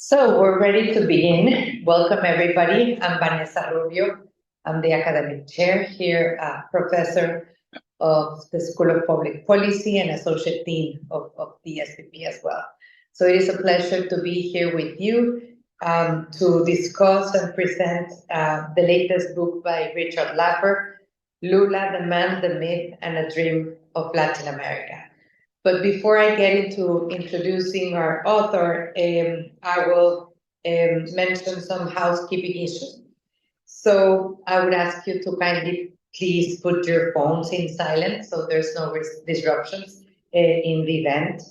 So we're ready to begin. Welcome, everybody. I'm Vanessa Rubio. I'm the academic chair here, professor of the School of Public Policy and associate dean of the SPP as well. So it is a pleasure to be here with you to discuss and present the latest book by Richard Lapper, Lula, the Man, the Myth, and a Dream of Latin America. But before I get into introducing our author, I will mention some housekeeping issues. So I would ask you to kindly please put your phones in silent so there's no disruptions in the event.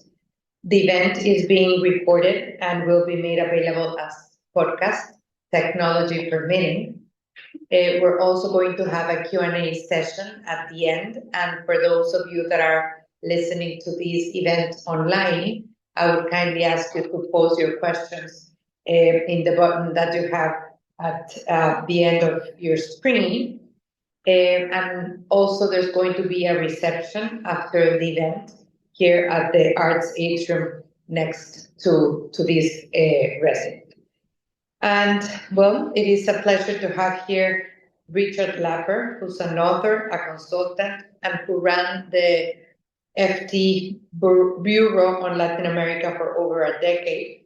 The event is being recorded and will be made available as podcast, technology permitting. We're also going to have a Q&A session at the end. And for those of you that are listening to this event online, I would kindly ask you to post your questions in the button that you have at the end of your screen. And also there's going to be a reception after the event here at the Arts Atrium next to this residence. And well, it is a pleasure to have here Richard Lapper, who's an author, a consultant, and who ran the FT Bureau on Latin America for over a decade.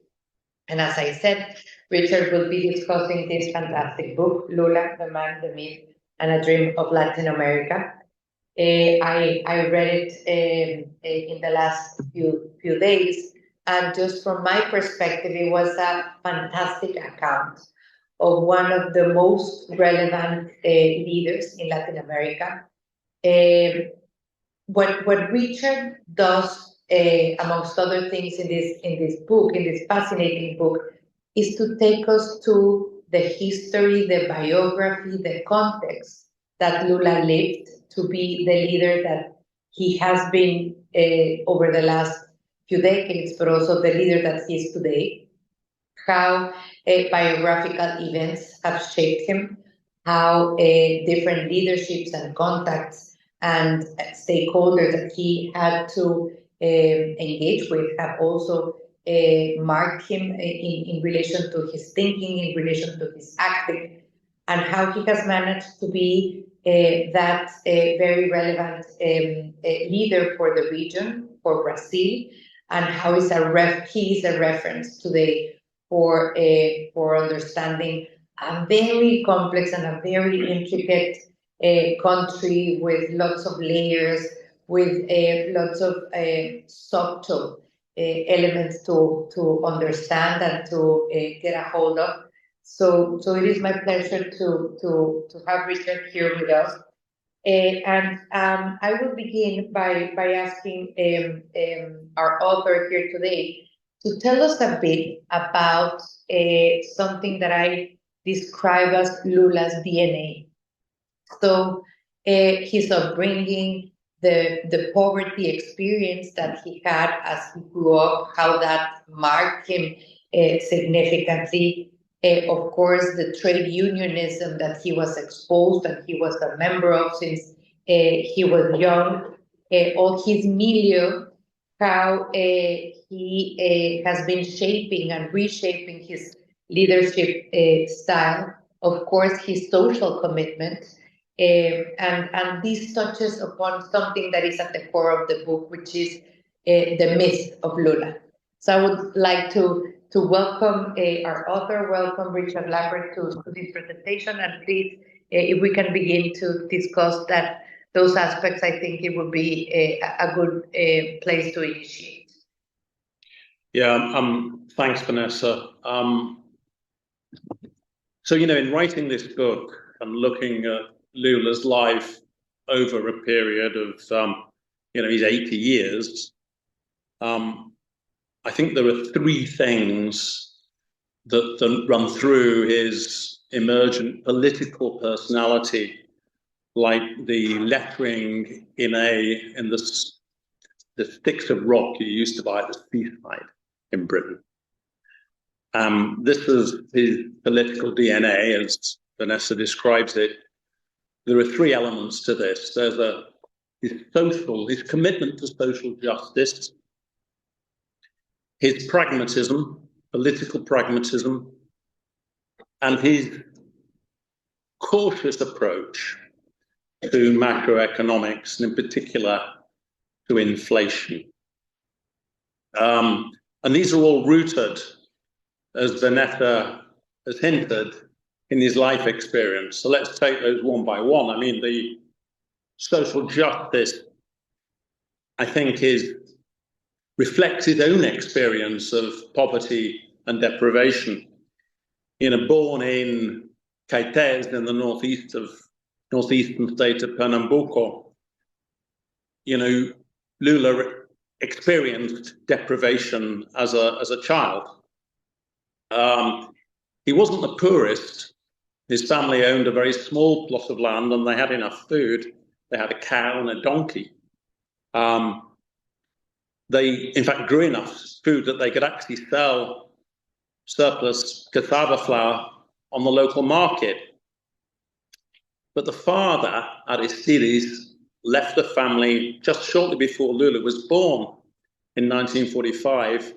And as I said, Richard will be discussing this fantastic book, Lula, the Man, the Myth, and a Dream of Latin America. I read it in the last few days, and just from my perspective, it was a fantastic account of one of the most relevant leaders in Latin America. What Richard does, amongst other things in this book, in this fascinating book, is to take us to the history, the biography, the context that Lula lived to be the leader that he has been over the last few decades, but also the leader that he is today. How biographical events have shaped him, how different leaderships and contacts and stakeholders that he had to engage with have also marked him in relation to his thinking, in relation to his acting, and how he has managed to be that very relevant leader for the region, for Brazil, and how he is a reference today for understanding a very complex and a very intricate country with lots of layers, with lots of subtle elements to understand and to get a hold of. So it is my pleasure to have Richard here with us. And I will begin by asking our author here today to tell us a bit about something that I describe as Lula's DNA. So his upbringing, the poverty experience that he had as he grew up, how that marked him significantly. Of course, the trade unionism that he was exposed and he was a member of since he was young, all his milieu, how he has been shaping and reshaping his leadership style, of course, his social commitment. And this touches upon something that is at the core of the book, which is the myth of Lula. So I would like to welcome our author, welcome Richard Lapper to this presentation, and please, if we can begin to discuss those aspects, I think it would be a good place to initiate. Yeah, thanks, Vanessa. So, in writing this book and looking at Lula's life over a period of, his 80 years, I think there are three things that run through his emergent political personality, like the lettering in the sticks of rock you used to buy at the seaside in Britain. This is his political DNA, as Vanessa describes it. There are three elements to this. There's his commitment to social justice, his pragmatism, political pragmatism, and his cautious approach to macroeconomics, and in particular to inflation. And these are all rooted, as Vanessa has hinted, in his life experience. So let's take those one by one. I mean, the social justice, I think, reflects his own experience of poverty and deprivation. Born in Caetés in the northeastern state of Pernambuco, Lula experienced deprivation as a child. He wasn't the poorest. His family owned a very small plot of land, and they had enough food. They had a cow and a donkey. They, in fact, grew enough food that they could actually sell surplus cassava flour on the local market. But the father, Aristides, left the family just shortly before Lula was born in 1945,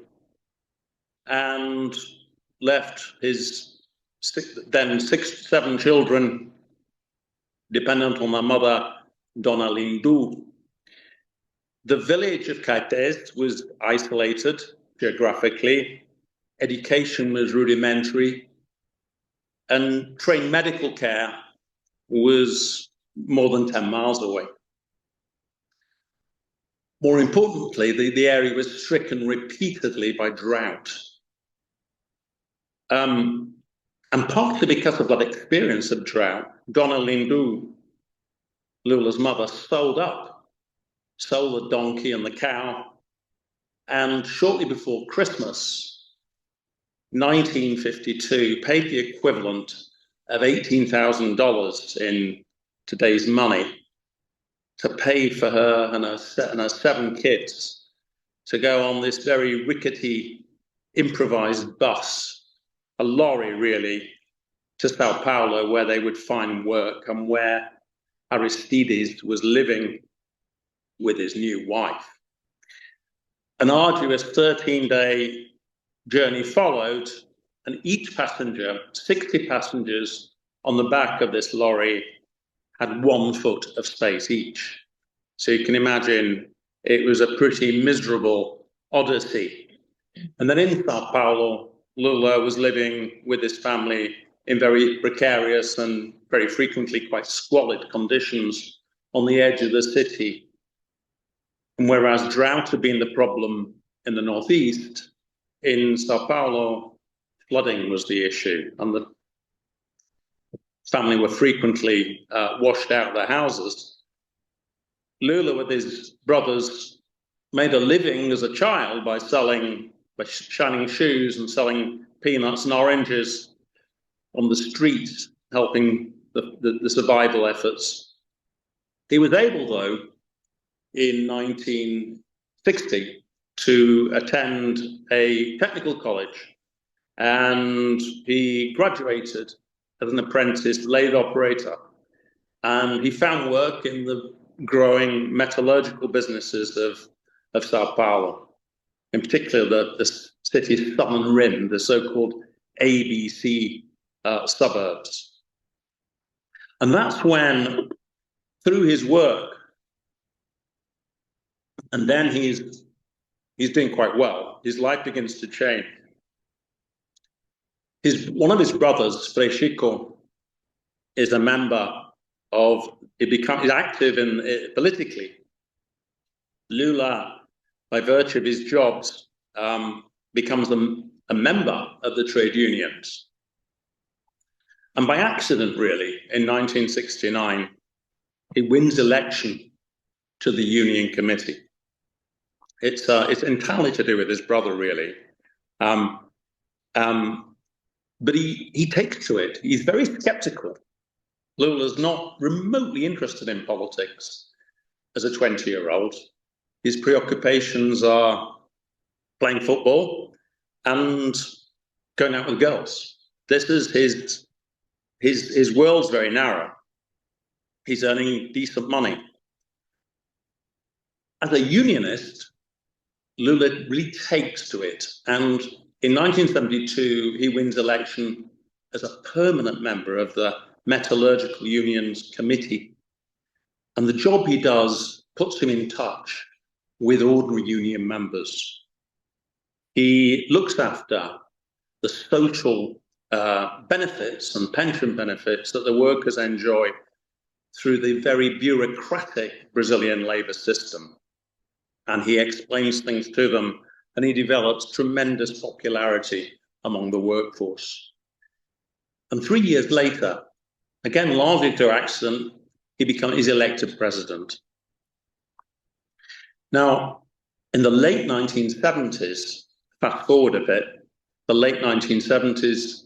and left his then 7 children dependent on their mother, Dona Lindu. The village of Caetés was isolated geographically, education was rudimentary, and trained medical care was more than 10 miles away. More importantly, the area was stricken repeatedly by drought. And partly because of that experience of drought, Dona Lindu, Lula's mother, sold the donkey and the cow, and shortly before Christmas, 1952, paid the equivalent of $18,000 in today's money to pay for her and her 7 kids to go on this very rickety improvised bus, a lorry really, to Sao Paulo, where they would find work and where Aristides was living with his new wife. An arduous 13-day journey followed, and each passenger, 60 passengers on the back of this lorry, had 1 foot of space each. So you can imagine it was a pretty miserable odyssey. And then in Sao Paulo, Lula was living with his family in very precarious and very frequently quite squalid conditions on the edge of the city. And whereas drought had been the problem in the northeast, in Sao Paulo, flooding was the issue, and the family were frequently washed out of their houses. Lula, with his brothers, made a living as a child by shining shoes and selling peanuts and oranges on the streets, helping the survival efforts. He was able, though, in 1960 to attend a technical college, and he graduated as an apprentice lathe operator, and he found work in the growing metallurgical businesses of Sao Paulo, in particular the city's southern rim, the so-called ABC suburbs. And that's when, through his work, and then he's doing quite well, his life begins to change. One of his brothers, Frei Chico, is a member of, he's active politically. Lula, by virtue of his jobs, becomes a member of the trade unions. And by accident, really, in 1969, he wins election to the union committee. It's entirely to do with his brother, really. But he takes to it. He's very skeptical. Lula's not remotely interested in politics as a 20-year-old. His preoccupations are playing football and going out with girls. This is his world's very narrow. He's earning decent money. As a unionist, Lula really takes to it, and in 1972, he wins election as a permanent member of the Metallurgical Unions Committee. And the job he does puts him in touch with ordinary union members. He looks after the social benefits and pension benefits that the workers enjoy through the very bureaucratic Brazilian labour system. And he explains things to them, and he develops tremendous popularity among the workforce. And 3 years later, again, largely through accident, he's elected president. Now, in the late 1970s, fast forward a bit, the late 1970s,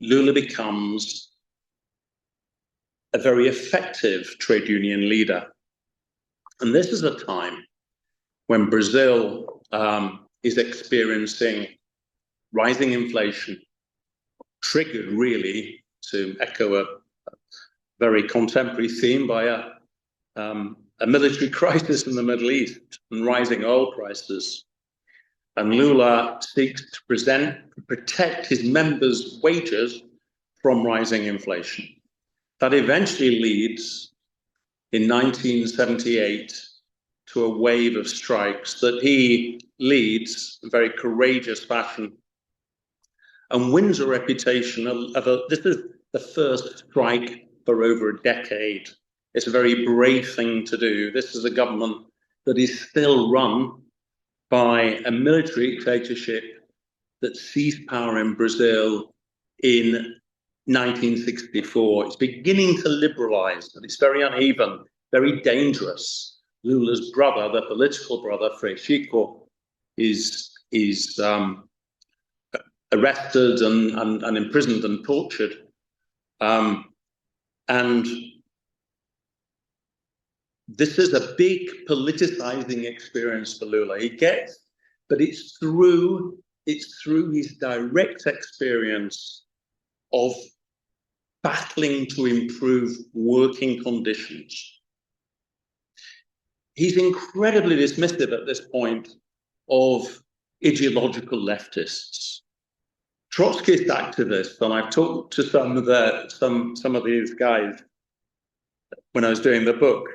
Lula becomes a very effective trade union leader. And this is a time when Brazil is experiencing rising inflation, triggered really, to echo a very contemporary theme, by a military crisis in the Middle East and rising oil prices. And Lula seeks to protect his members' wages from rising inflation. That eventually leads, in 1978, to a wave of strikes that he leads in very courageous fashion and wins a reputation this is the first strike for over a decade. It's a very brave thing to do. This is a government that is still run by a military dictatorship that seized power in Brazil in 1964. It's beginning to liberalize, but it's very uneven, very dangerous. Lula's brother, the political brother, Frei Chico, is arrested and imprisoned and tortured. And this is a big politicizing experience for Lula. But it's through his direct experience of battling to improve working conditions. He's incredibly dismissive at this point of ideological leftists, Trotskyist activists, and I've talked to some of these guys when I was doing the book,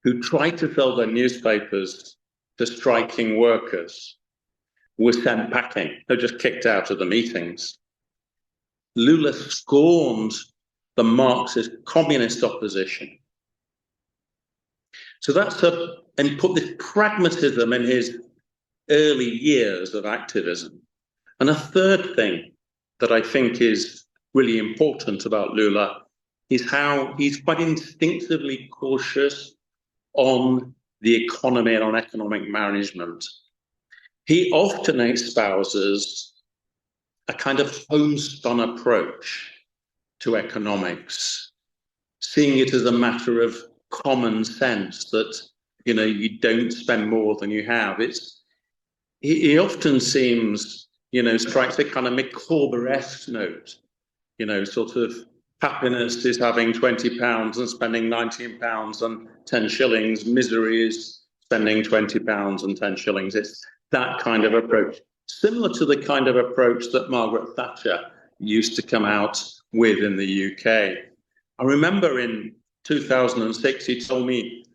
who tried to sell their newspapers to striking workers, were sent packing. They're just kicked out of the meetings. Lula scorned the Marxist communist opposition. So and put this pragmatism in his early years of activism. And a third thing that I think is really important about Lula is how he's quite instinctively cautious on the economy and on economic management. He often espouses a kind of homespun approach to economics, seeing it as a matter of common sense that, you don't spend more than you have. He often seems, strikes a kind of Micawber-esque note, sort of happiness is having £20 and spending £19 and 10 shillings. Misery is spending £20 and 10 shillings. It's that kind of approach, similar to the kind of approach that Margaret Thatcher used to come out with in the UK. I remember in 2006, he told me,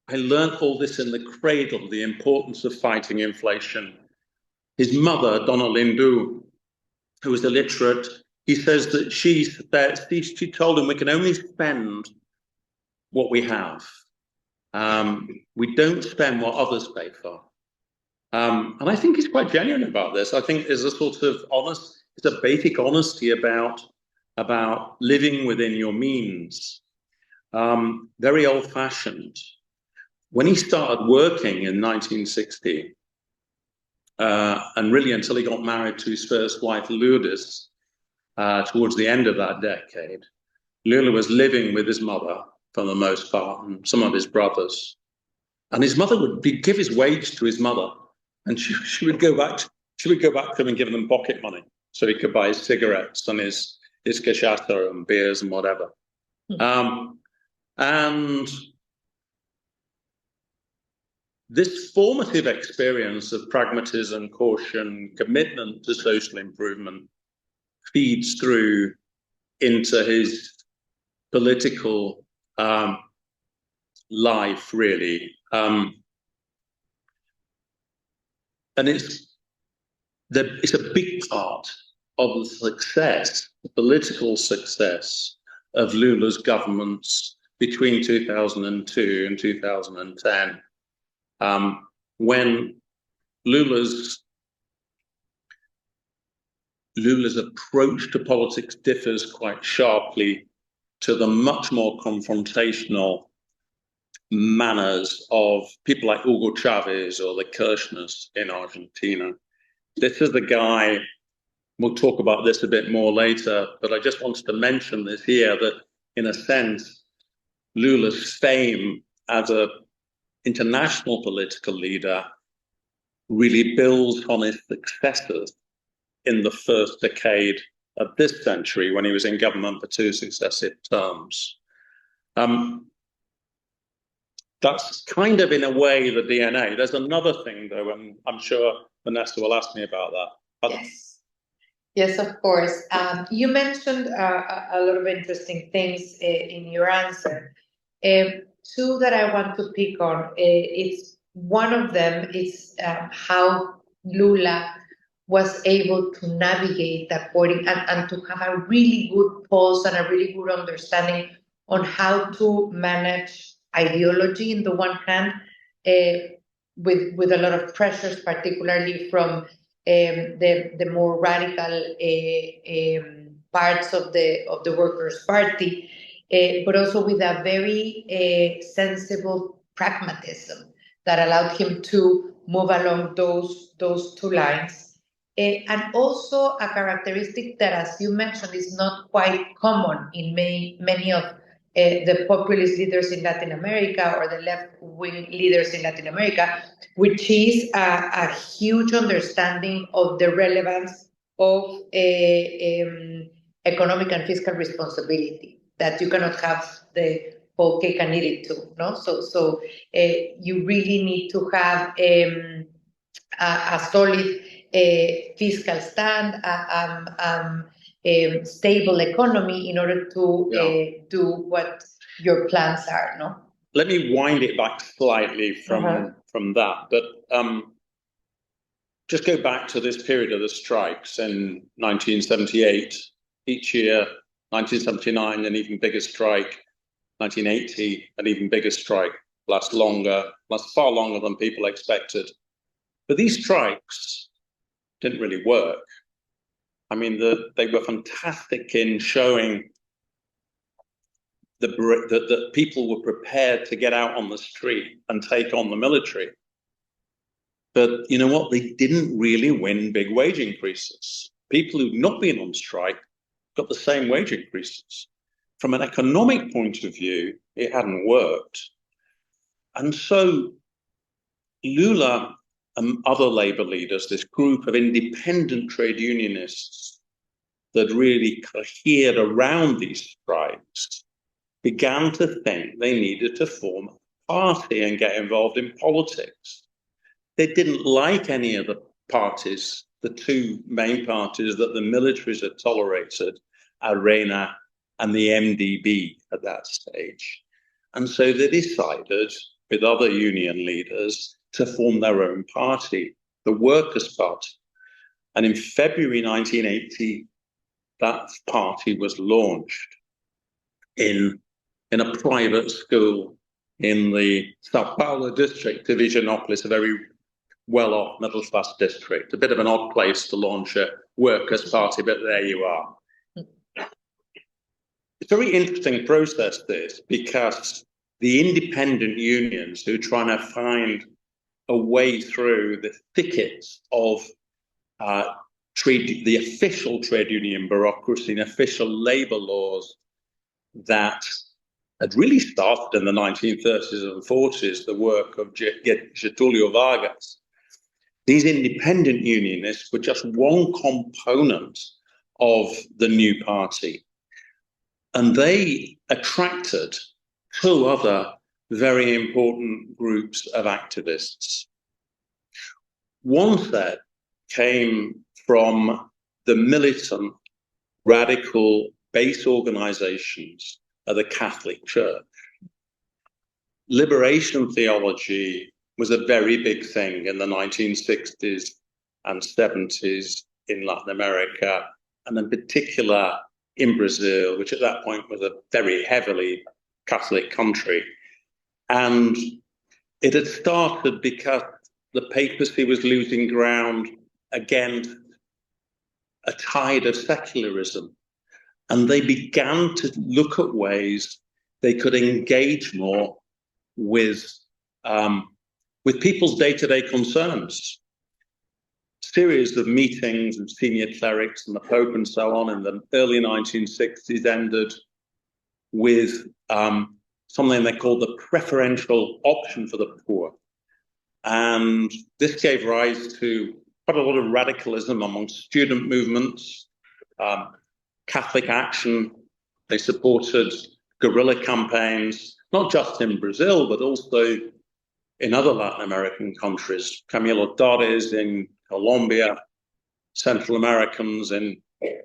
I learned all this in the cradle, the importance of fighting inflation. His mother, Donna Lindu, who was illiterate, he says that she told him we can only spend what we have. We don't spend what others pay for. And I think he's quite genuine about this. I think there's a sort of it's a basic honesty about living within your means. Very old-fashioned. When he started working in 1960, and really until he got married to his first wife, Lourdes, towards the end of that decade, Lula was living with his mother for the most part, and some of his brothers. And his mother would give his wage to his mother, and she would go back to him and give them pocket money so he could buy his cigarettes and his cachaça and beers and whatever. And this formative experience of pragmatism, caution, commitment to social improvement feeds through into his political life, really. And it's a big part of the success, the political success of Lula's governments between 2002 and 2010, when Lula's approach to politics differs quite sharply to the much more confrontational manners of people like Hugo Chavez or the Kirchners in Argentina. This is the guy, we'll talk about this a bit more later, but I just wanted to mention this here, that in a sense, Lula's fame as an international political leader really builds on his successes in the first decade of this century when he was in government for 2 successive terms. That's kind of, in a way, the DNA. There's another thing, though, and I'm sure Vanessa will ask me about that. Yes. Yes, of course. You mentioned a lot of interesting things in your answer. Two that I want to pick on. It's one of them is how Lula was able to navigate according and to have a really good pulse and a really good understanding on how to manage ideology in the one hand, with a lot of pressures, particularly from the more radical parts of the Workers' Party, but also with a very sensible pragmatism that allowed him to move along those two lines. And also a characteristic that, as you mentioned, is not quite common in many of the populist leaders in Latin America or the left-wing leaders in Latin America, which is a huge understanding of the relevance of economic and fiscal responsibility, that you cannot have the whole cake and eat it too, no? So you really need to have a solid fiscal stand, stable economy in order to do what your plans are, no? Let me wind it back slightly from that, but just go back to this period of the strikes in 1978, each year, 1979, an even bigger strike, 1980, an even bigger strike, lasts far longer than people expected. But these strikes didn't really work. I mean, they were fantastic in showing that people were prepared to get out on the street and take on the military. But you know what? They didn't really win big wage increases. People who'd not been on strike got the same wage increases. From an economic point of view, it hadn't worked. And so Lula and other labor leaders, this group of independent trade unionists that really cohered around these strikes, began to think they needed to form a party and get involved in politics. They didn't like any of the parties, the two main parties that the militaries had tolerated, Arena and the MDB at that stage. And so they decided, with other union leaders, to form their own party, the Workers' Party. And in February 1980, that party was launched in a private school in the Sao Paulo district of Higienópolis, a very well-off middle-class district. A bit of an odd place to launch a Workers' Party, but there you are. It's a very interesting process, this, because the independent unions who are trying to find a way through the thickets of the official trade union bureaucracy and official labor laws that had really started in the 1930s and 40s, the work of Getúlio Vargas. These independent unionists were just one component of the new party. And they attracted two other very important groups of activists. One set came from the militant, radical base organizations of the Catholic Church. Liberation theology was a very big thing in the 1960s and 70s in Latin America, and in particular in Brazil, which at that point was a very heavily Catholic country. And it had started because the papacy was losing ground against a tide of secularism. And they began to look at ways they could engage more with people's day-to-day concerns. Series of meetings of senior clerics and the Pope and so on in the early 1960s ended with something they called the preferential option for the poor. And this gave rise to quite a lot of radicalism among student movements, Catholic action. They supported guerrilla campaigns, not just in Brazil, but also in other Latin American countries. Camilo Torres in Colombia, Central Americans in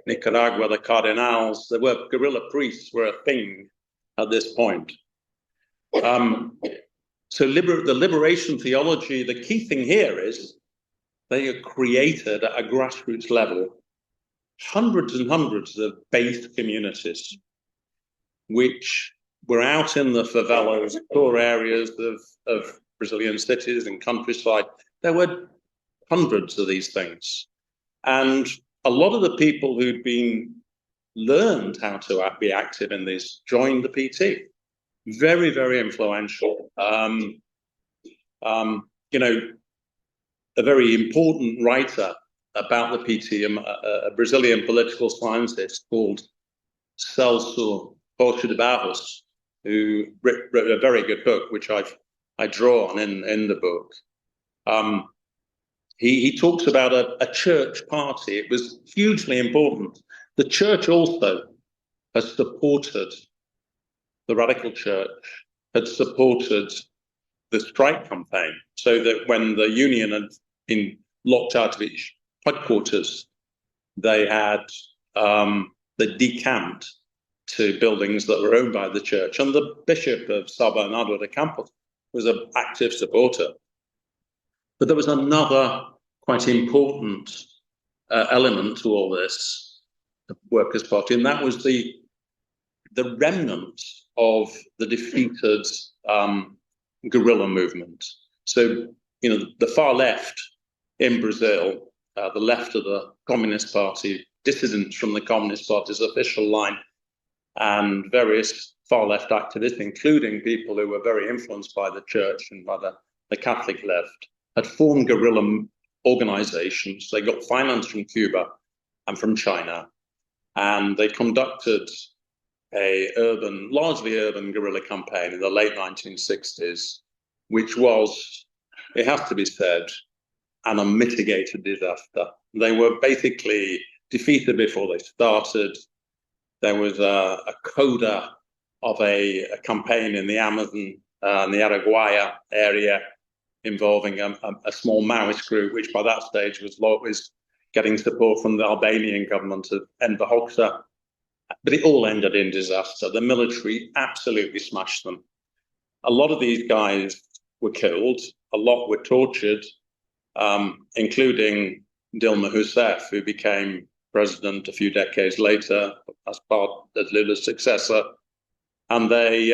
Nicaragua, the Cardinals. There were guerrilla priests were a thing at this point. So the liberation theology, the key thing here is they have created at a grassroots level hundreds and hundreds of base communities, which were out in the favelas, poor areas of Brazilian cities and countryside. There were hundreds of these things. And a lot of the people who'd learned how to be active in this joined the PT. Very, very influential. A very important writer about the PT, a Brazilian political scientist called Celso Rocha de Barros, who wrote a very good book, which I draw on in the book. He talks about a church party. It was hugely important. The church also has supported, the radical church had supported the strike campaign, so that when the union had been locked out of its headquarters, they decamped to buildings that were owned by the church. And the Bishop of São Bernardo de Campos was an active supporter. But there was another quite important element to all this, the Workers' Party, and that was the remnants of the defeated guerrilla movement. So, the far left in Brazil, the left of the Communist Party, dissidents from the Communist Party's official line, and various far left activists, including people who were very influenced by the church and by the Catholic left, had formed guerrilla organizations. They got finance from Cuba and from China, and they conducted a largely urban guerrilla campaign in the late 1960s, which was, it has to be said, an unmitigated disaster. They were basically defeated before they started. There was a coda of a campaign in the Amazon and the Araguaia area involving a small Maoist group, which by that stage was getting support from the Albanian government of Enver Hoxha. But it all ended in disaster. The military absolutely smashed them. A lot of these guys were killed. A lot were tortured, including Dilma Rousseff, who became president a few decades later as part of Lula's successor. And they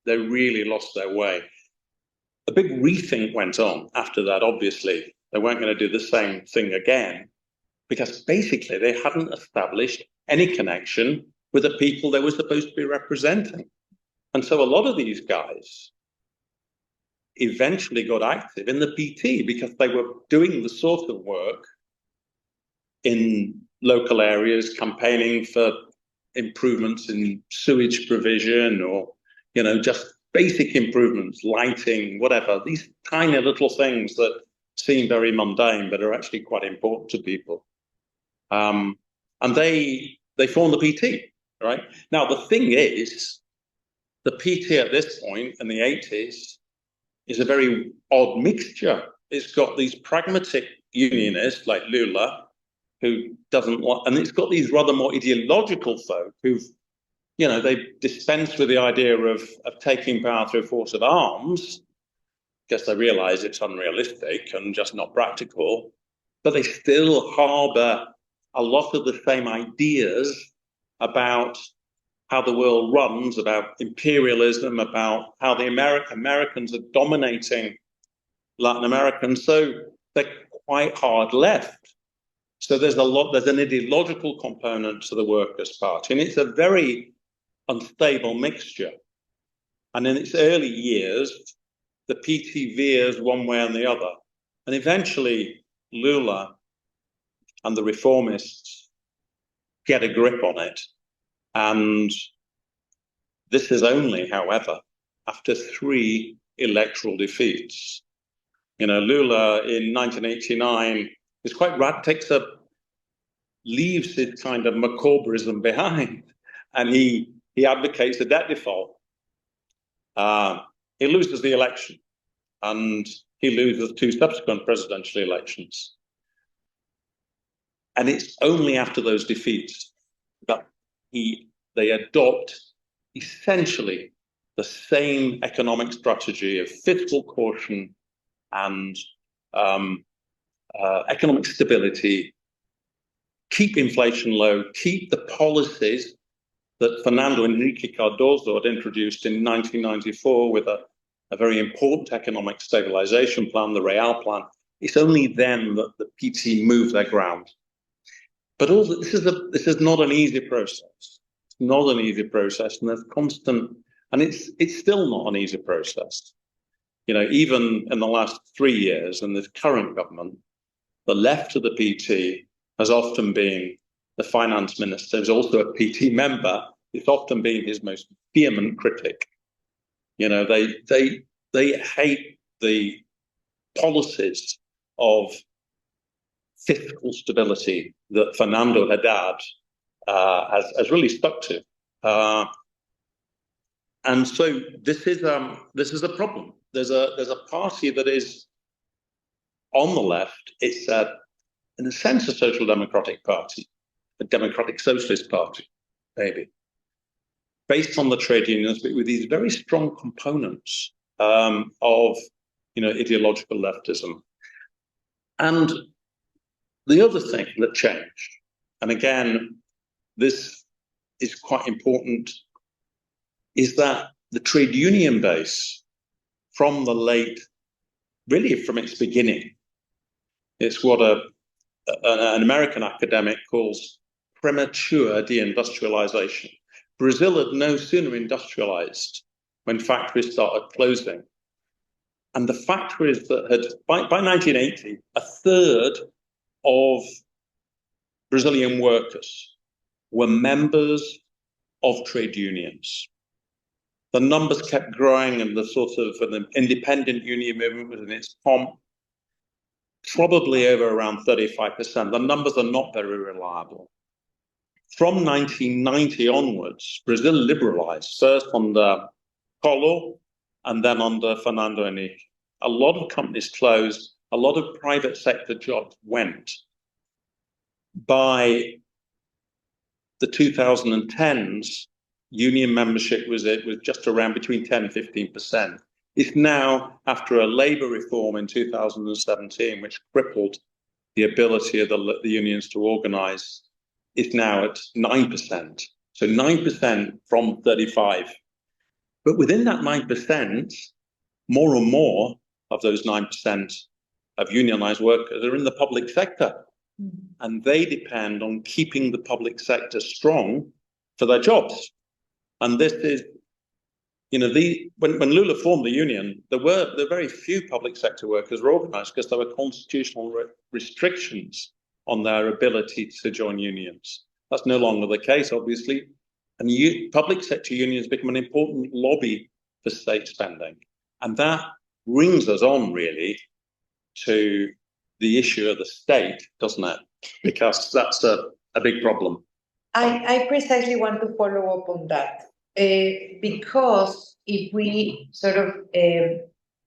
really lost their way. A big rethink went on after that, obviously. They weren't going to do the same thing again, because basically they hadn't established any connection with the people they were supposed to be representing. And so a lot of these guys eventually got active in the PT because they were doing the sort of work in local areas, campaigning for improvements in sewage provision or, just basic improvements, lighting, whatever, these tiny little things that seem very mundane, but are actually quite important to people. And they formed the PT, right? Now, the thing is, the PT at this point in the 80s is a very odd mixture. It's got these pragmatic unionists like Lula, who doesn't want, and it's got these rather more ideological folk who've, you know, they dispense with the idea of taking power through force of arms, because they realize it's unrealistic and just not practical, but they still harbor a lot of the same ideas about how the world runs, about imperialism, about how the Americans are dominating Latin America. And so they're quite hard left. So there's an ideological component to the Workers' Party, and it's a very unstable mixture. And in its early years, the PT veers one way and the other. And eventually, Lula and the reformists get a grip on it. And this is only, however, after 3 electoral defeats. You know, Lula in 1989 is quite leaves his kind of Macauberism behind, and he advocates a debt default. He loses the election, and he loses 2 subsequent presidential elections. And it's only after those defeats that they adopt essentially the same economic strategy of fiscal caution and economic stability, keep inflation low, keep the policies that Fernando Henrique Cardoso had introduced in 1994 with a very important economic stabilization plan, the Real Plan. It's only then that the PT move their ground. But also, this is not an easy process. It's not an easy process, and there's constant, and it's still not an easy process. You know, even in the last 3 years in the current government, the left of the PT has often been the finance minister, who's also a PT member. It's often been his most vehement critic. You know, they hate the policies of fiscal stability that Fernando Haddad has really stuck to, and so this is a problem. There's a party that is on the left. It's in a sense a social democratic party, a democratic socialist party, maybe, based on the trade unions, but with these very strong components of, you know, ideological leftism. And the other thing that changed, and again, this is quite important, is that the trade union base from from its beginning, it's what an American academic calls premature deindustrialization. Brazil had no sooner industrialized when factories started closing. And the factories that had, by 1980, a third of Brazilian workers were members of trade unions. The numbers kept growing, and the sort of an independent union movement was in its pomp, probably over around 35%. The numbers are not very reliable. From 1990 onwards, Brazil liberalized, first under Collor and then under Fernando Henrique. A lot of companies closed, a lot of private sector jobs went. By the 2010s, union membership was just around between 10 and 15%. It's now, after a labour reform in 2017, which crippled the ability of the unions to organise, it's now at 9%. So 9% from 35. But within that 9%, more and more of those 9% of unionised workers are in the public sector. And they depend on keeping the public sector strong for their jobs. And this is, you know, when Lula formed the union, there were very few public sector workers were organised because there were constitutional restrictions on their ability to join unions. That's no longer the case, obviously. And public sector unions become an important lobby for state spending. And that brings us on, really, to the issue of the state, doesn't it? Because that's a big problem. I precisely want to follow up on that. because if we sort of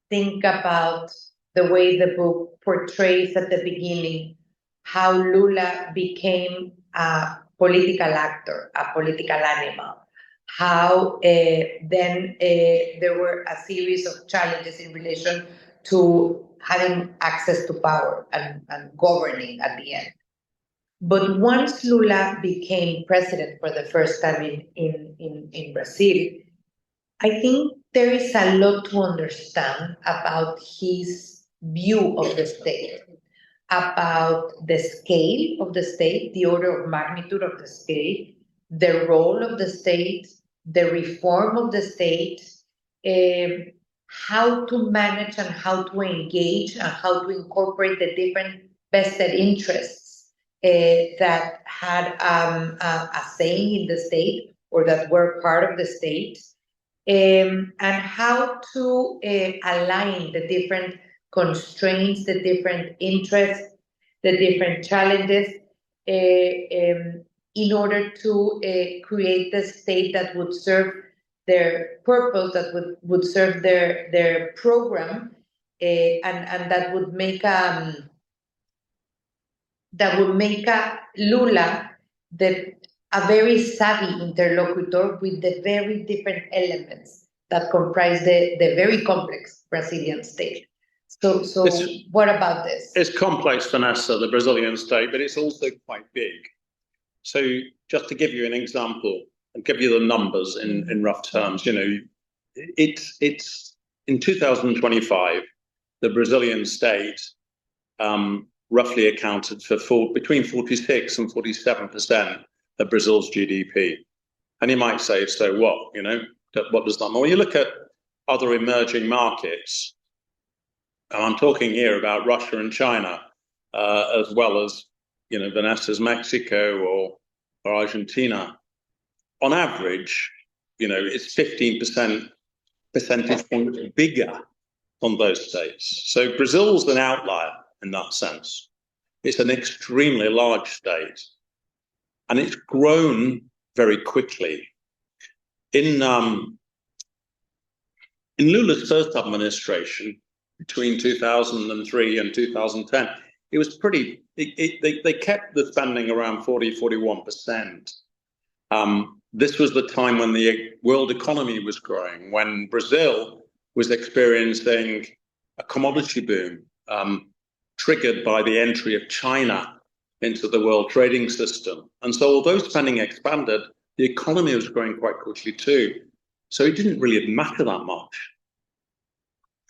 think about the way the book portrays at the beginning how Lula became a political actor, a political animal, how then there were a series of challenges in relation to having access to power and governing at the end. But once Lula became president for the first time in Brazil, I think there is a lot to understand about his view of the state, about the scale of the state, the order of magnitude of the state, the role of the state, the reform of the state, how to manage and how to engage and how to incorporate the different vested interests that had a saying in the state or that were part of the state, and how to align the different constraints, the different interests, the different challenges, in order to create the state that would serve their purpose, that would serve their program, and that would make a Lula a very savvy interlocutor with the very different elements that comprise the very complex Brazilian state. So what about this? It's complex, Vanessa, the Brazilian state, but it's also quite big. So just to give you an example and give you the numbers in rough terms, it's in 2025, the Brazilian state roughly accounted for between 46 and 47% of Brazil's GDP. And you might say, so what? What does that mean? When you look at other emerging markets, and I'm talking here about Russia and China, as well as, Vanessa's Mexico or Argentina, on average, it's 15% percentage points bigger on those states. So Brazil's an outlier in that sense. It's an extremely large state, and it's grown very quickly. In Lula's first administration, between 2003 and 2010, it was they kept the spending around 41%. This was the time when the world economy was growing, when Brazil was experiencing a commodity boom, triggered by the entry of China into the world trading system. And so although spending expanded, the economy was growing quite quickly too. So it didn't really matter that much.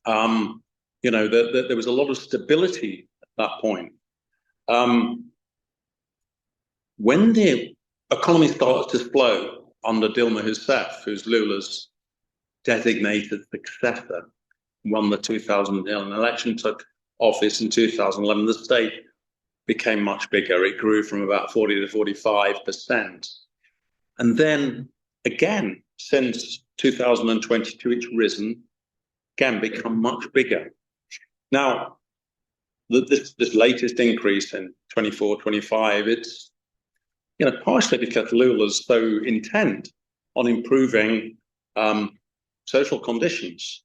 There was a lot of stability at that point. When the economy started to slow under Dilma Rousseff, who's Lula's designated successor, won the 2011 election, took office in 2011, the state became much bigger. It grew from about 40 to 45%. And then again, since 2022, it's risen, again, become much bigger. Now, this latest increase in 24, 25, it's partially because Lula's so intent on improving social conditions,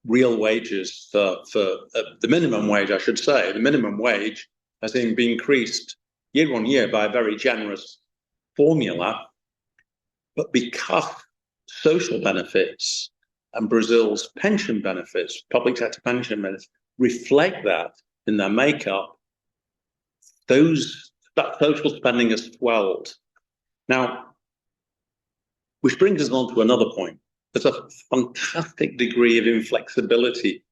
real wages for the minimum wage, I should say. The minimum wage has been increased year on year by a very generous formula, but because social benefits and Brazil's pension benefits, public sector pension benefits, reflect that in their makeup, that social spending has swelled. Now, which brings us on to another point. There's a fantastic degree of inflexibility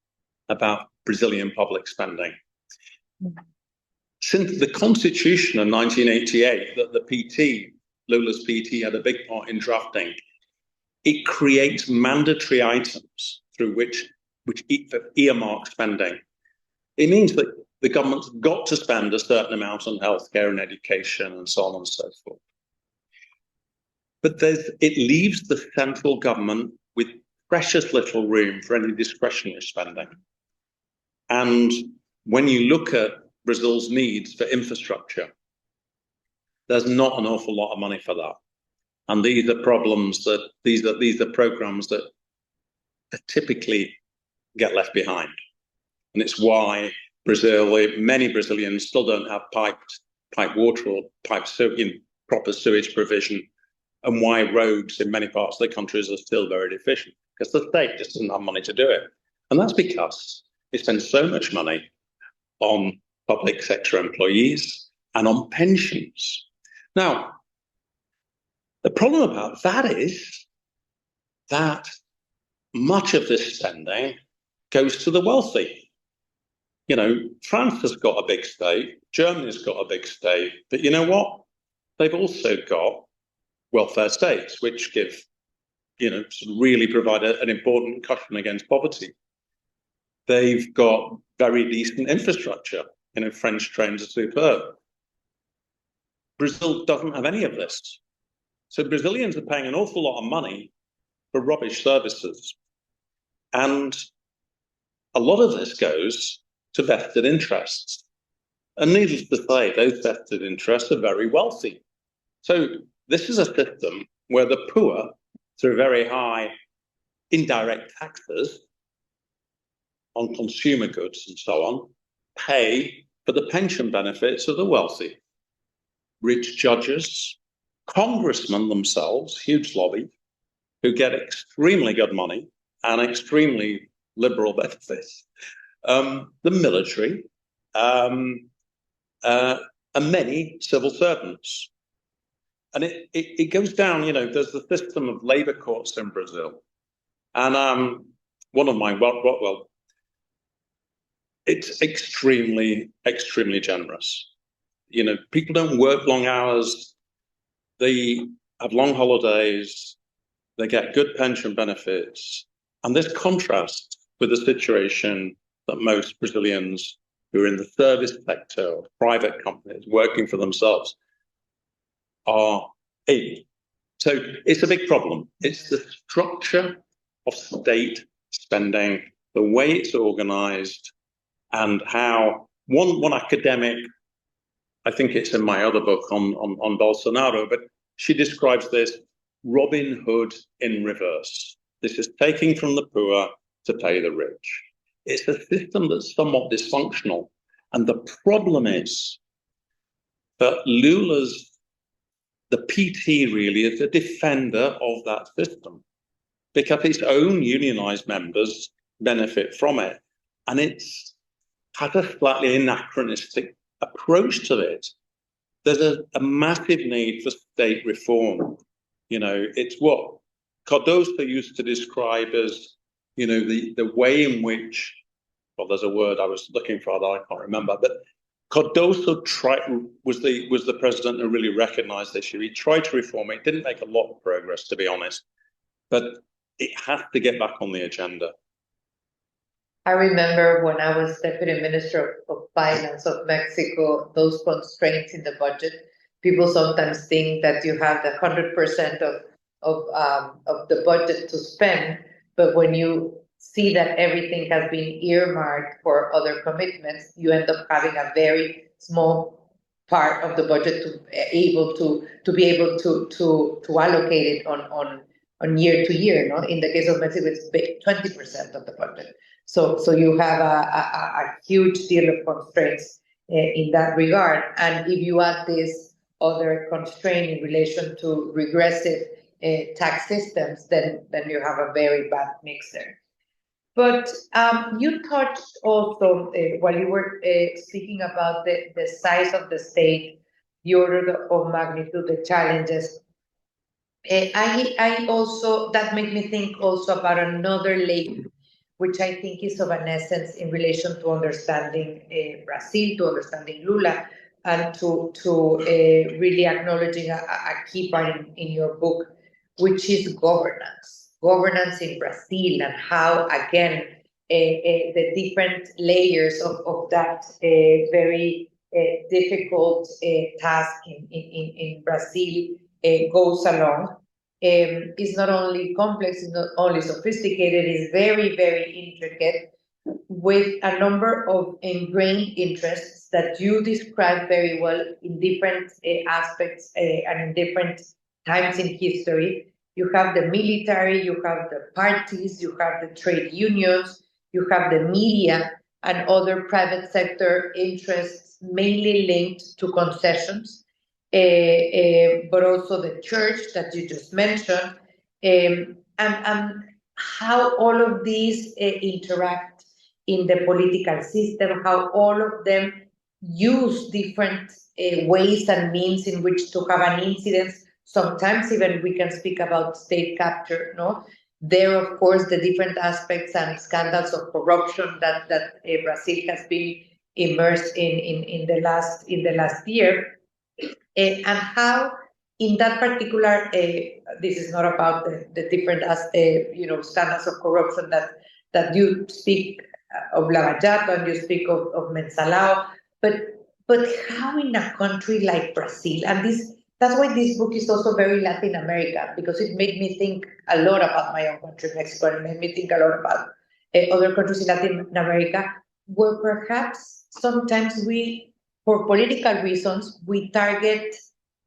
about Brazilian public spending. Since the Constitution of 1988, that the PT, Lula's PT, had a big part in drafting, it creates mandatory items through which earmark spending. It means that the government's got to spend a certain amount on healthcare and education and so on and so forth. But it leaves the central government with precious little room for any discretionary spending. And when you look at Brazil's needs for infrastructure, there's not an awful lot of money for that. And these are programs that typically get left behind. And it's why many Brazilians still don't have piped water or proper sewage provision, and why roads in many parts of the countries are still very deficient, because the state just doesn't have money to do it. And that's because it spends so much money on public sector employees and on pensions. Now, the problem about that is that much of this spending goes to the wealthy. You know, France has got a big state, Germany's got a big state, but you know what? They've also got welfare states, which give, really provide an important cushion against poverty. They've got very decent infrastructure. French trains are superb. Brazil doesn't have any of this. So Brazilians are paying an awful lot of money for rubbish services. And a lot of this goes to vested interests. And needless to say, those vested interests are very wealthy. So this is a system where the poor, through very high indirect taxes on consumer goods and so on, pay for the pension benefits of the wealthy. Rich judges, congressmen themselves, huge lobby, who get extremely good money and extremely liberal benefits, the military, and many civil servants. And it goes down, there's the system of labor courts in Brazil. And one of my, it's extremely, extremely generous. People don't work long hours. They have long holidays. They get good pension benefits. And this contrasts with the situation that most Brazilians who are in the service sector or private companies working for themselves are in. So it's a big problem. It's the structure of state spending, the way it's organized, and how one academic, I think it's in my other book on Bolsonaro, but she describes this Robin Hood in reverse. This is taking from the poor to pay the rich. It's a system that's somewhat dysfunctional. And the problem is that the PT really is a defender of that system, because its own unionized members benefit from it. And it's has a slightly anachronistic approach to it. There's a massive need for state reform. It's what Cardoso used to describe as, the way in which, there's a word I was looking for that I can't remember, but Cardoso was the president who really recognized this issue. He tried to reform it. Didn't make a lot of progress, to be honest, but it has to get back on the agenda. I remember when I was Deputy Minister of Finance of Mexico, those constraints in the budget. People sometimes think that you have the 100% of the budget to spend, but when you see that everything has been earmarked for other commitments, you end up having a very small part of the budget to be able to allocate it on year to year. No, in the case of Mexico, it's 20% of the budget. So you have a huge deal of constraints in that regard. And if you add this other constraint in relation to regressive tax systems, then you have a very bad mix there. But you touched also, while you were speaking about the size of the state, the order of magnitude, the challenges, I also, that made me think also about another layer, which I think is of an essence in relation to understanding Brazil, to understanding Lula, and to really acknowledging a key part in your book, which is governance in Brazil, and how, again, the different layers of that very difficult task in Brazil goes along. Is not only complex, it's not only sophisticated, it's very, very intricate, with a number of ingrained interests that you describe very well in different aspects and in different times in history. You have the military, you have the parties, you have the trade unions, you have the media and other private sector interests mainly linked to concessions, but also the church that you just mentioned, and how all of these interact in the political system, how all of them use different ways and means in which to have an incidence. Sometimes even we can speak about state capture, no? There, of course, the different aspects and scandals of corruption that Brazil has been immersed in the last year, and how in that particular, this is not about the different scandals of corruption that you speak of Lava Jato and you speak of Mensalao, but how in a country like Brazil, and that's why this book is also very Latin American, because it made me think a lot about my own country, Mexico, and it made me think a lot about other countries in Latin America, where perhaps sometimes we, for political reasons, we target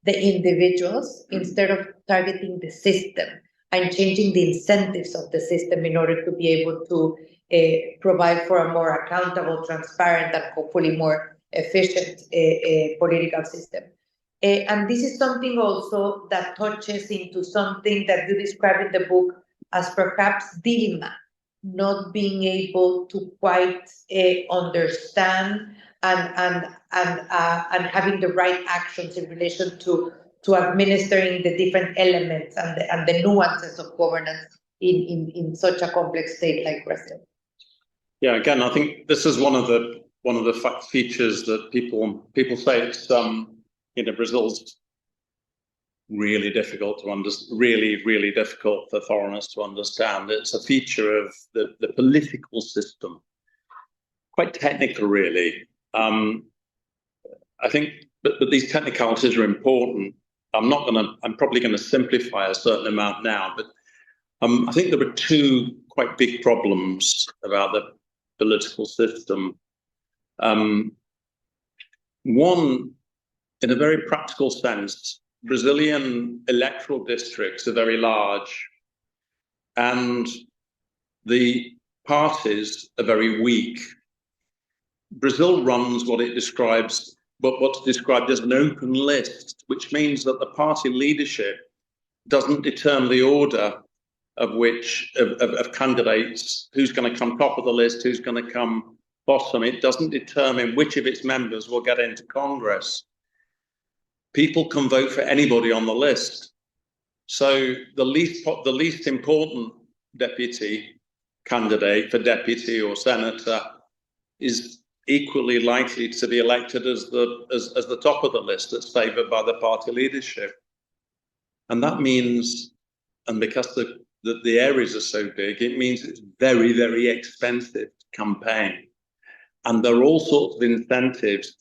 the individuals instead of targeting the system and changing the incentives of the system in order to be able to provide for a more accountable, transparent, and hopefully more efficient political system. And this is something also that touches into something that you describe in the book as perhaps Dilma, not being able to quite understand and having the right actions in relation to administering the different elements and the nuances of governance in such a complex state like Brazil. Yeah, again, I think this is one of the features that people say it's Brazil's really difficult to understand, really difficult for foreigners to understand. It's a feature of the political system, quite technical, really. I think, but these technicalities are important. I'm probably going to simplify a certain amount now, but I think there are two quite big problems about the political system. One, in a very practical sense, Brazilian electoral districts are very large, and the parties are very weak. Brazil runs what's described as an open list, which means that the party leadership doesn't determine the order of candidates, who's going to come top of the list, who's going to come bottom. It doesn't determine which of its members will get into Congress. People can vote for anybody on the list. So the least important deputy candidate for deputy or senator is equally likely to be elected as the top of the list that's favoured by the party leadership. And that means, and because the areas are so big, it means it's very, very expensive to campaign. And there are all sorts of incentives.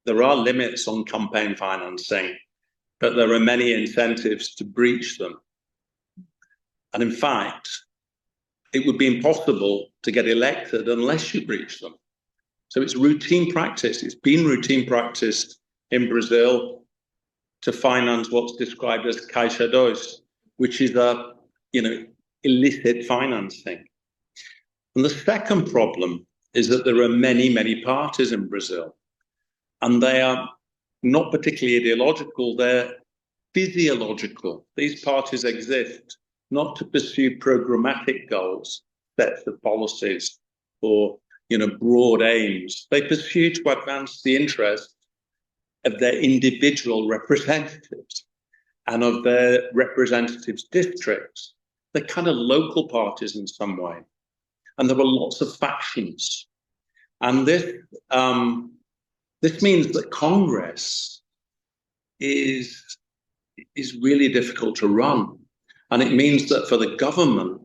There are limits on campaign financing, but there are many incentives to breach them. And in fact, it would be impossible to get elected unless you breach them. So it's routine practice. It's been routine practice in Brazil to finance what's described as Caixa Dois, which is illicit financing. And the second problem is that there are many, many parties in Brazil, and they are not particularly ideological, they're physiological. These parties exist not to pursue programmatic goals, sets of policies, or broad aims. They pursue to advance the interests of their individual representatives and of their representatives' districts. They're kind of local parties in some way. And there are lots of factions. And this means that Congress is really difficult to run. And it means that for the government,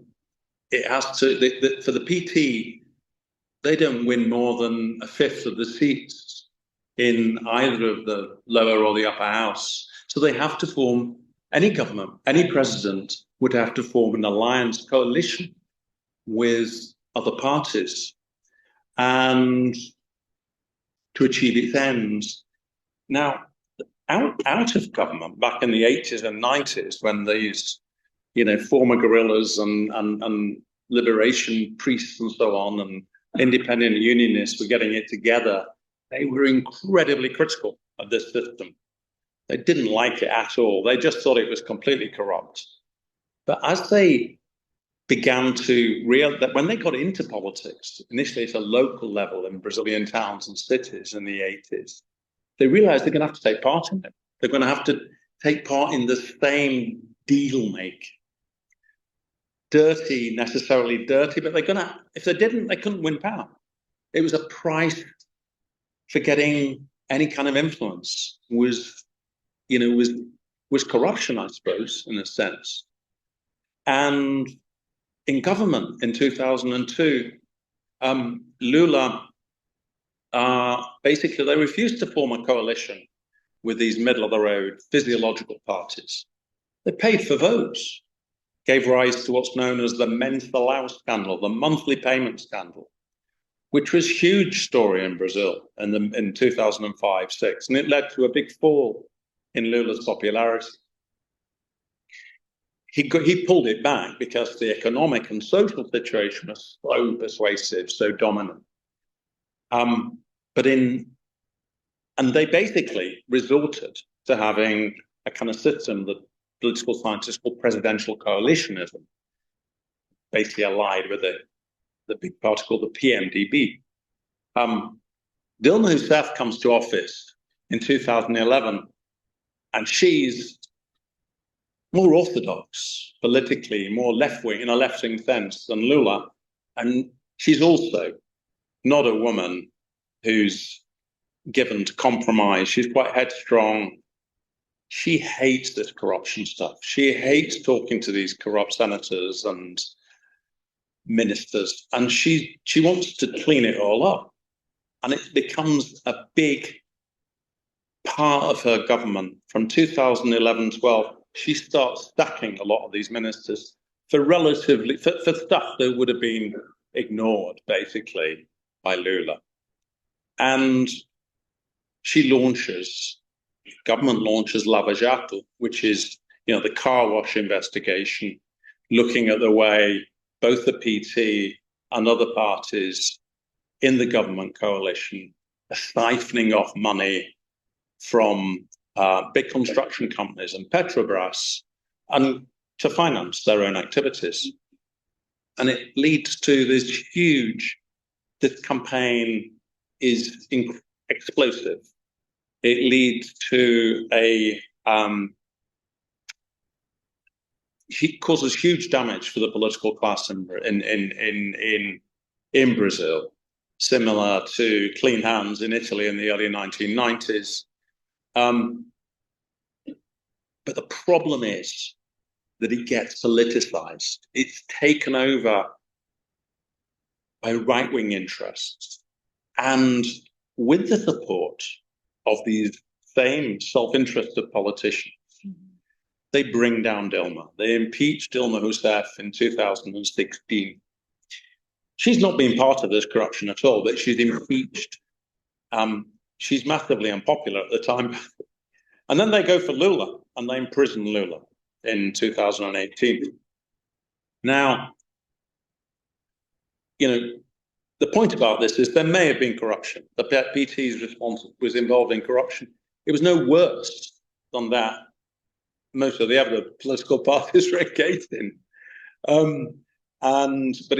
it has to, for the PT, they don't win more than a fifth of the seats in either of the lower or the upper house. So they have to form, any government, any president would have to form an alliance coalition with other parties and to achieve its ends. Now, out of government back in the 80s and 90s when these, former guerrillas and liberation priests and so on and independent unionists were getting it together. They were incredibly critical of this system. They didn't like it at all. They just thought it was completely corrupt. But as they began to realize that when they got into politics, initially at a local level in Brazilian towns and cities in the 80s, they realized they're going to have to take part in it. They're going to have to take part in the same deal make. Dirty, necessarily dirty, but if they didn't, they couldn't win power. It was a price for getting any kind of influence was corruption, I suppose, in a sense. And in government in 2002, Lula, basically they refused to form a coalition with these middle-of-the-road physiological parties. They paid for votes, gave rise to what's known as the Mensalão scandal, the monthly payment scandal, which was a huge story in Brazil in 2005-06, and it led to a big fall in Lula's popularity. He pulled it back because the economic and social situation was so persuasive, so dominant. And they basically resorted to having a kind of system that political scientists call presidential coalitionism, basically allied with the big party called the PMDB. Dilma Rousseff comes to office in 2011, and she's more orthodox politically, more left-wing, in a left-wing sense than Lula. And she's also not a woman who's given to compromise. She's quite headstrong. She hates this corruption stuff. She hates talking to these corrupt senators and ministers. And she wants to clean it all up. And it becomes a big part of her government. From 2011-12, she starts sacking a lot of these ministers for stuff that would have been ignored, basically, by Lula. And government launches Lava Jato, which is, the car wash investigation, looking at the way both the PT and other parties in the government coalition are siphoning off money from big construction companies and Petrobras, and to finance their own activities. And it leads to this campaign is explosive. It leads to it causes huge damage for the political class in Brazil, similar to clean hands in Italy in the early 1990s. But the problem is that it gets politicized. It's taken over by right-wing interests. And with the support of these same self-interested politicians, they bring down Dilma. They impeach Dilma Rousseff in 2016. She's not been part of this corruption at all, but she's impeached. She's massively unpopular at the time. And then they go for Lula, and they imprison Lula in 2018. Now, the point about this is there may have been corruption. The PT's response was involved in corruption. It was no worse than that most of the other political parties were engaged in. But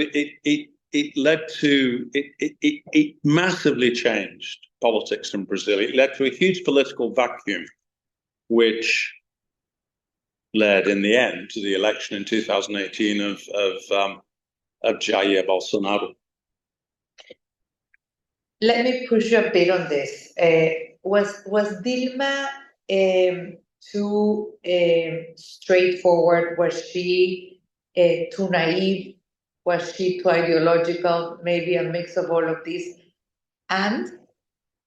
it led to, it massively changed politics in Brazil. It led to a huge political vacuum, which led in the end to the election in 2018 of Jair Bolsonaro. Let me push you a bit on this. Was Dilma too straightforward? Was she too naive? Was she too ideological? Maybe a mix of all of these. And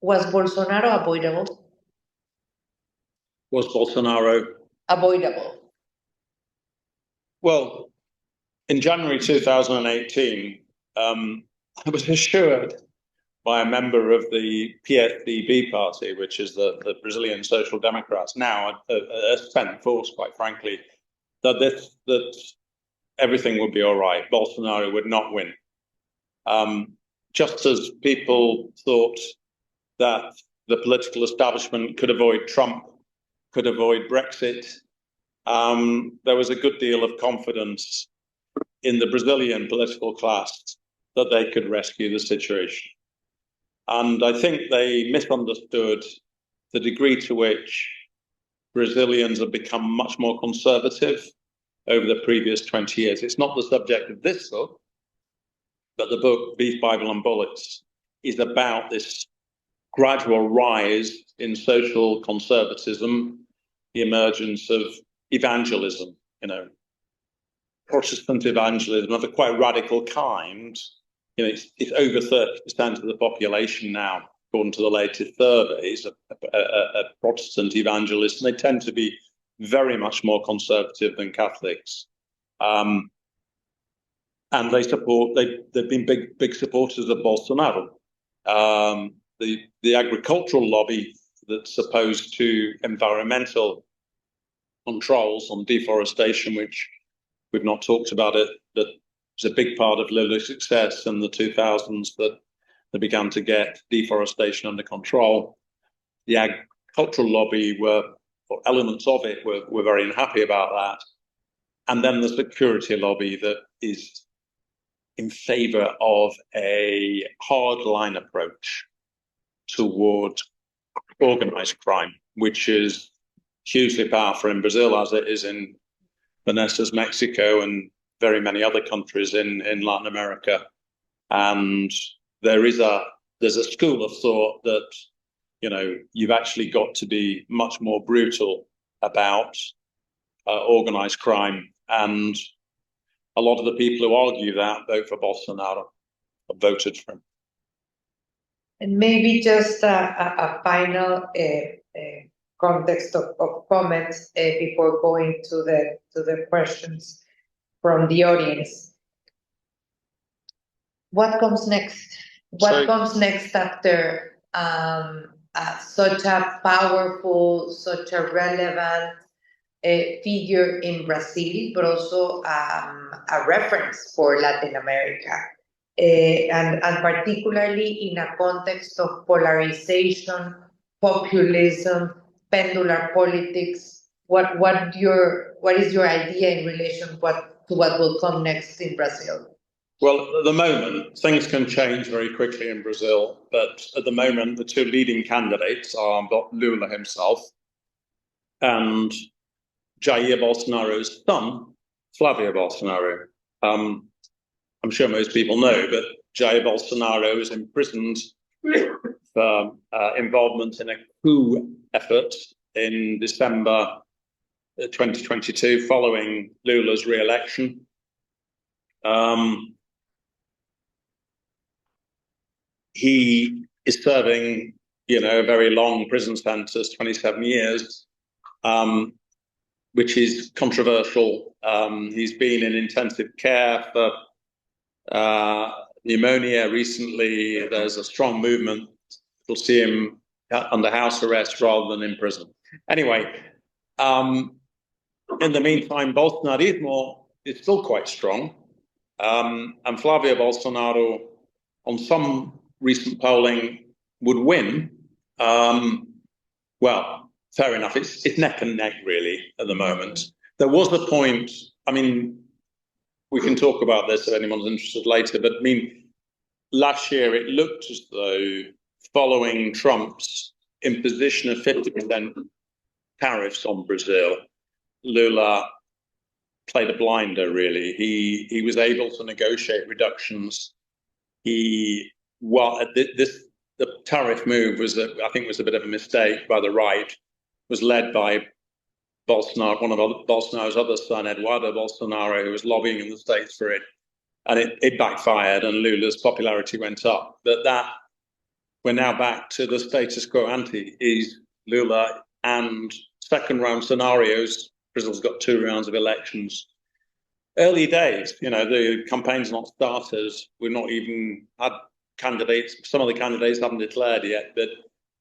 was Bolsonaro avoidable? Was Bolsonaro avoidable? Well, in January 2018, I was assured by a member of the PSDB party, which is the Brazilian Social Democrats, now a spent force, quite frankly, that everything would be all right. Bolsonaro would not win. Just as people thought that the political establishment could avoid Trump, could avoid Brexit, there was a good deal of confidence in the Brazilian political class that they could rescue the situation. And I think they misunderstood the degree to which Brazilians have become much more conservative over the previous 20 years. It's not the subject of this book, but the book Beef, Bible and Bullets is about this gradual rise in social conservatism, the emergence of evangelism, Protestant evangelism of a quite radical kind. It's over 30% of the population now, according to the latest surveys, a Protestant evangelist, and they tend to be very much more conservative than Catholics. And they've been big supporters of Bolsonaro. The agricultural lobby that's opposed to environmental controls on deforestation, which we've not talked about it, that was a big part of Lula's success in the 2000s, that they began to get deforestation under control. The agricultural lobby or elements of it were very unhappy about that. And then the security lobby that is in favor of a hardline approach toward organized crime, which is hugely powerful in Brazil, as it is in Vanessa's Mexico and very many other countries in Latin America. And there's a school of thought that, you've actually got to be much more brutal about organized crime. And a lot of the people who argue that vote for Bolsonaro, or voted for him. And maybe just a final context of comments before going to the questions from the audience. What comes next? What comes next after such a powerful, such a relevant figure in Brazil, but also a reference for Latin America, and particularly in a context of polarization, populism, pendular politics? What is your idea in relation to what will come next in Brazil? Well, at the moment, things can change very quickly in Brazil, but at the moment, the two leading candidates are Lula himself and Jair Bolsonaro's son, Flavio Bolsonaro. I'm sure most people know, but Jair Bolsonaro is imprisoned for involvement in a coup effort in December 2022, following Lula's re-election. He is serving, a very long prison sentence, 27 years, which is controversial. He's been in intensive care for pneumonia recently. There's a strong movement. We'll see him under house arrest rather than in prison. Anyway, in the meantime, Bolsonaro is still quite strong. And Flavio Bolsonaro, on some recent polling, would win. Well, fair enough. It's neck and neck, really, at the moment. There was a point, we can talk about this if anyone's interested later, but last year it looked as though, following Trump's imposition of 50% tariffs on Brazil, Lula played a blinder, really. He was able to negotiate reductions. The tariff move was a bit of a mistake by the right. Was led by Bolsonaro, one of Bolsonaro's other son, Eduardo Bolsonaro, who was lobbying in the States for it, and it backfired, and Lula's popularity went up. But we're now back to the status quo ante. Is Lula and second round scenarios. Brazil's got 2 rounds of elections. Early days, the campaign's not started. We've not even had candidates, some of the candidates haven't declared yet, but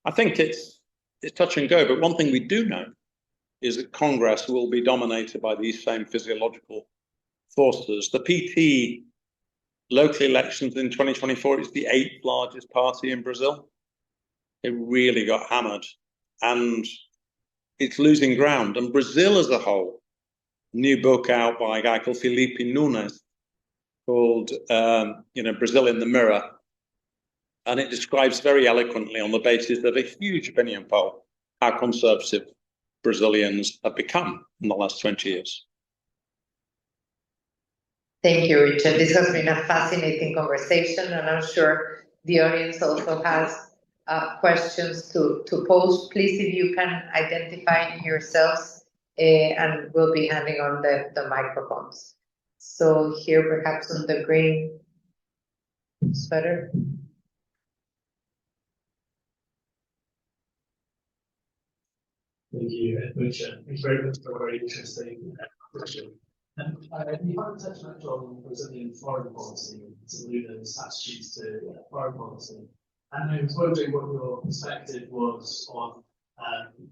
I think it's touch and go. But one thing we do know is that Congress will be dominated by these same physiological forces. The PT local elections in 2024 is the 8th largest party in Brazil. It really got hammered, and it's losing ground. And Brazil as a whole, new book out by a guy called Felipe Nunes called Brazil in the Mirror, and it describes very eloquently on the basis of a huge opinion poll how conservative Brazilians have become in the last 20 years. Thank you, Richard. This has been a fascinating conversation, and I'm sure the audience also has questions to pose. Please, if you can identify yourselves, and we'll be handing on the microphones. So here, perhaps on the green sweater. Thank you, Richard. Thank you very much for a very interesting question. You haven't touched much on Brazilian foreign policy, some Lula's attitudes to foreign policy. And I was wondering what your perspective was on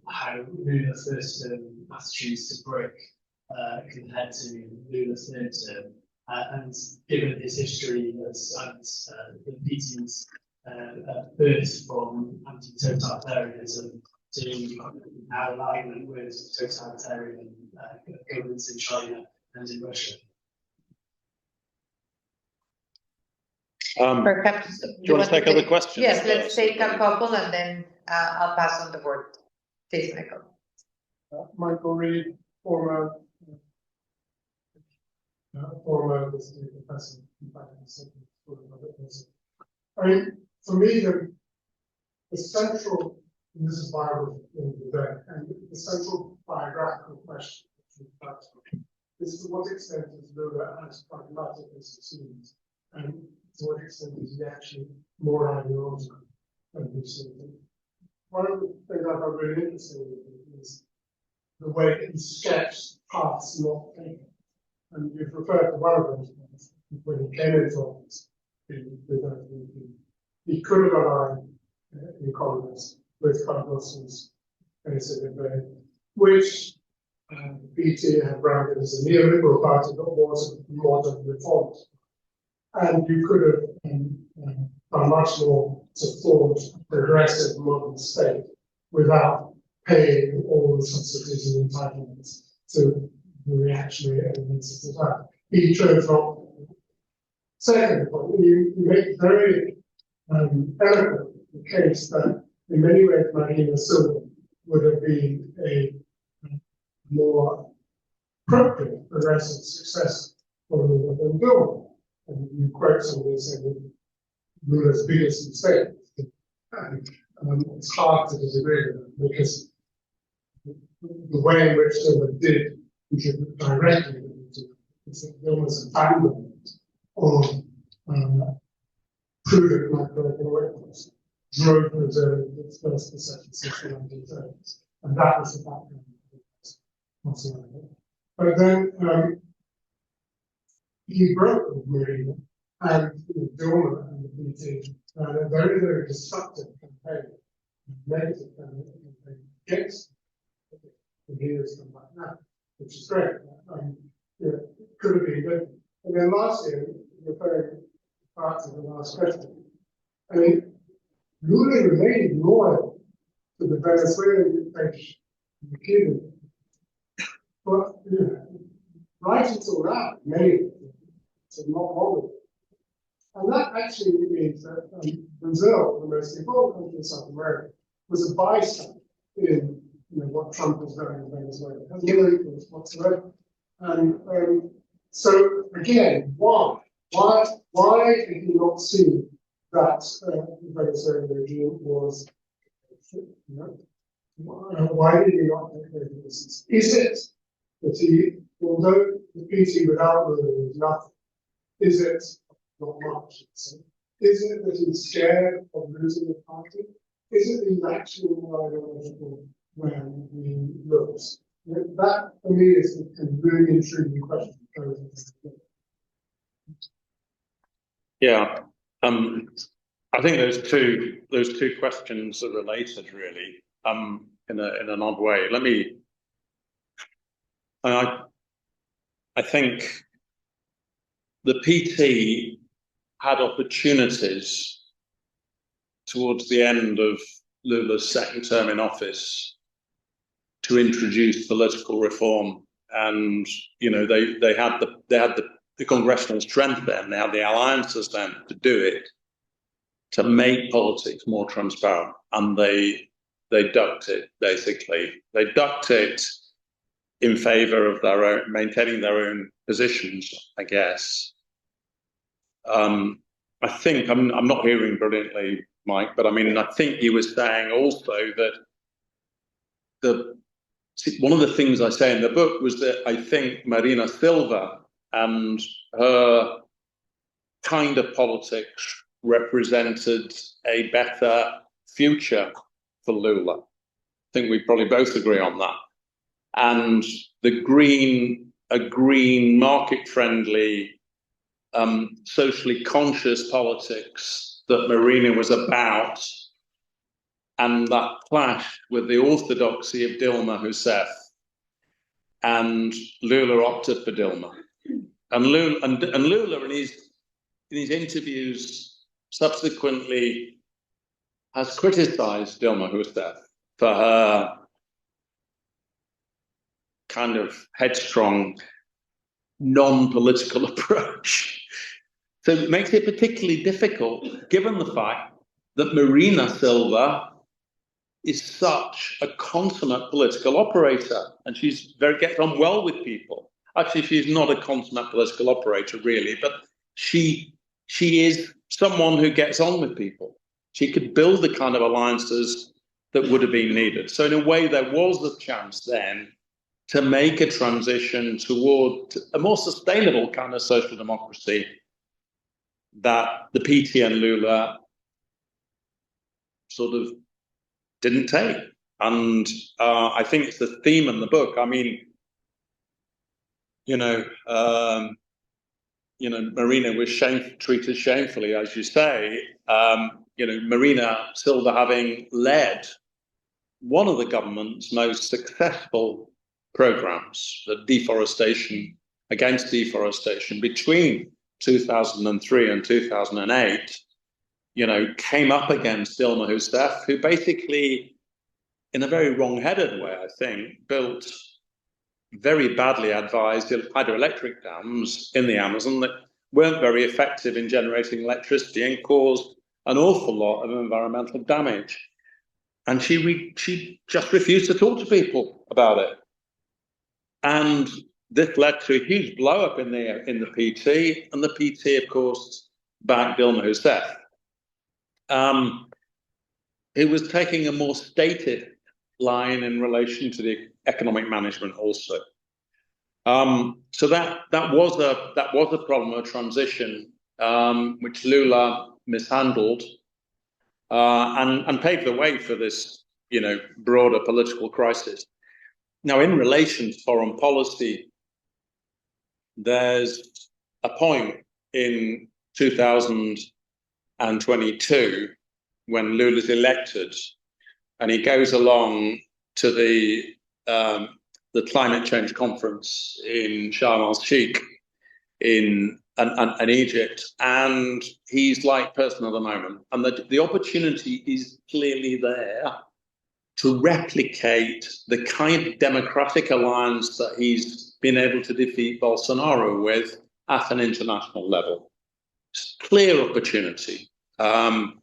how Lula's first term attitudes to BRIC compared to Lula's third term. And given his history and the PT's birth from anti-totalitarianism to our alignment with totalitarian governments in China and in Russia. Perhaps do you want to take other questions? Yes, let's take a couple and then I'll pass on the word. Please, Michael. Michael Reed, former visiting professor. I mean, for me, the central, and this is why I was in the day, and the central biographical question is to what extent is Lula as pragmatic as he seems, and to what extent is he actually more ideological than he seems. One of the things I found really interesting is the way he sketched paths not taken. And you've referred to one of those ones when he came into office. He could have aligned in Congress with Carlos's basic debate, which BT had branded as a neoliberal party that was a modern reform. And you could have done much more to forge a progressive modern state without paying all the subsidies and entitlements to the reactionary elements of the time. He chose not. Second point, you make very eloquent the case that in many ways Marina Silva would have been a more appropriate progressive success for Lula than Lula. And you quote somebody saying that Lula's biggest mistake. It's hard to disagree with them because the way in which Silva did contribute directly to there was an abandonment of prudent macroeconomic policy, drove Brazil into its first recession since the 1930s. And that was the background of Bolsonaro. But then he broke with Marina and Dilma and the PT a very, very destructive campaign, negative campaign against him. And he has come back now, which is great. Could have been good. And then last year, referring back to the last question, I mean, Lula remained loyal to the Venezuelan dictatorship and the Cuban. But right until now, many so not all of it. And that actually means that Brazil, the most important country in South America, was a bystander in what Trump was doing in Venezuela. It has no influence whatsoever. And so again, why? Why did he not see that the Venezuelan regime was? Why did he not take those decisions? Is it that he, although the PT without Lula was nothing, is it not much? Is it that he's scared of losing the party? Is it he's actually more ideological when he looks? That, for me, is a really intriguing question. Yeah. I think those two questions are related, really, in an odd way. I think the PT had opportunities towards the end of Lula's second term in office to introduce political reform, and they had the congressional strength then, they had the alliances then to do it, to make politics more transparent, and they ducked it. Basically, they ducked it in favor of their own, maintaining their own positions, I guess. I think I'm not hearing brilliantly, Mike, but I mean, I think you were saying also that one of the things I say in the book was that I think Marina Silva and her kind of politics represented a better future for Lula. I think we probably both agree on that. And a green, market-friendly, socially conscious politics that Marina was about, and that clashed with the orthodoxy of Dilma Rousseff, and Lula opted for Dilma. And Lula in his interviews subsequently has criticized Dilma Rousseff for her kind of headstrong, non-political approach. So it makes it particularly difficult, given the fact that Marina Silva is such a consummate political operator, and she gets on well with people. Actually, she's not a consummate political operator, really, but she is someone who gets on with people. She could build the kind of alliances that would have been needed. So in a way, there was a chance then to make a transition toward a more sustainable kind of social democracy that the PT and Lula sort of didn't take. And I think it's the theme in the book. I mean, Marina was treated shamefully, as you say. Marina Silva having led one of the government's most successful programs, the deforestation, against deforestation between 2003 and 2008, came up against Dilma Rousseff, who basically, in a very wrong-headed way, I think, built very badly advised hydroelectric dams in the Amazon that weren't very effective in generating electricity and caused an awful lot of environmental damage. And she just refused to talk to people about it. And this led to a huge blow-up in the PT, and the PT, of course, backed Dilma Rousseff. It was taking a more stated line in relation to the economic management also. So that was a problem of transition, which Lula mishandled, and paved the way for this, broader political crisis. Now, in relation to foreign policy, there's a point in 2022 when Lula's elected, and he goes along to the climate change conference in Sharm el-Sheikh in Egypt, and he's like person of the moment, and the opportunity is clearly there to replicate the kind of democratic alliance that he's been able to defeat Bolsonaro with at an international level. It's a clear opportunity. And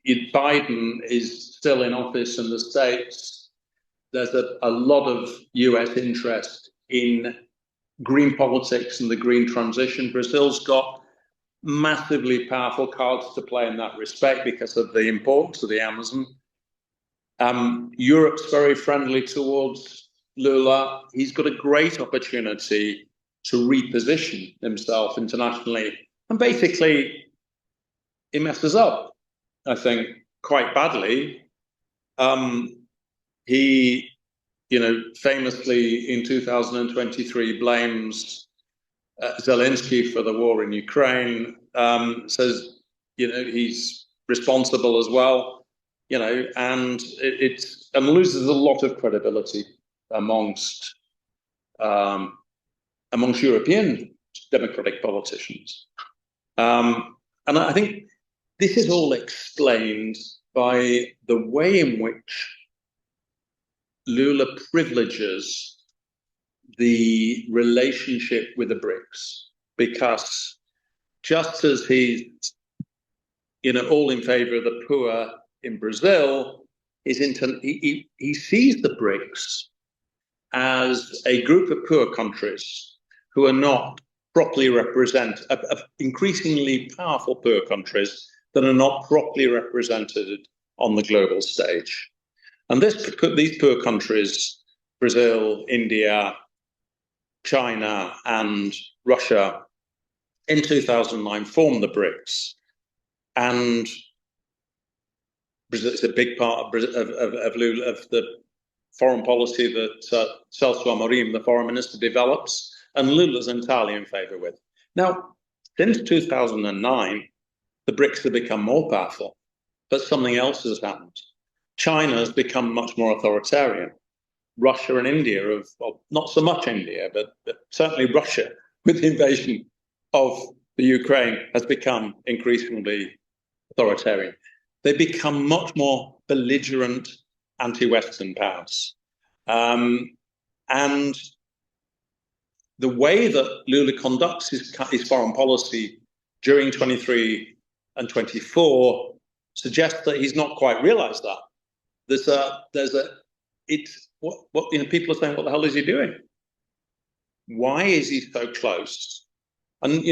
Biden is still in office in the States. There's a lot of US interest in green politics and the green transition. Brazil's got massively powerful cards to play in that respect because of the importance of the Amazon. Europe's very friendly towards Lula. He's got a great opportunity to reposition himself internationally. And basically, he messes up, I think, quite badly. He, famously in 2023 blames Zelensky for the war in Ukraine, says, he's responsible as well, and and loses a lot of credibility amongst European democratic politicians. And I think this is all explained by the way in which Lula privileges the relationship with the BRICS, because just as he's all in favor of the poor in Brazil, he sees the BRICS as a group of poor countries who are not properly represented, of increasingly powerful poor countries that are not properly represented on the global stage. And these poor countries, Brazil, India, China, and Russia, in 2009 formed the BRICS. And Brazil is a big part of Lula, of the foreign policy that Celso Amorim, the foreign minister, develops, and Lula's entirely in favor with. Now, since 2009, the BRICS have become more powerful, but something else has happened. China has become much more authoritarian. Russia and India have, well, not so much India, but certainly Russia, with the invasion of the Ukraine, has become increasingly authoritarian. They become much more belligerent anti-Western powers. And the way that Lula conducts his foreign policy during 23 and 24 suggests that he's not quite realized that. People are saying, what the hell is he doing? Why is he so close? And,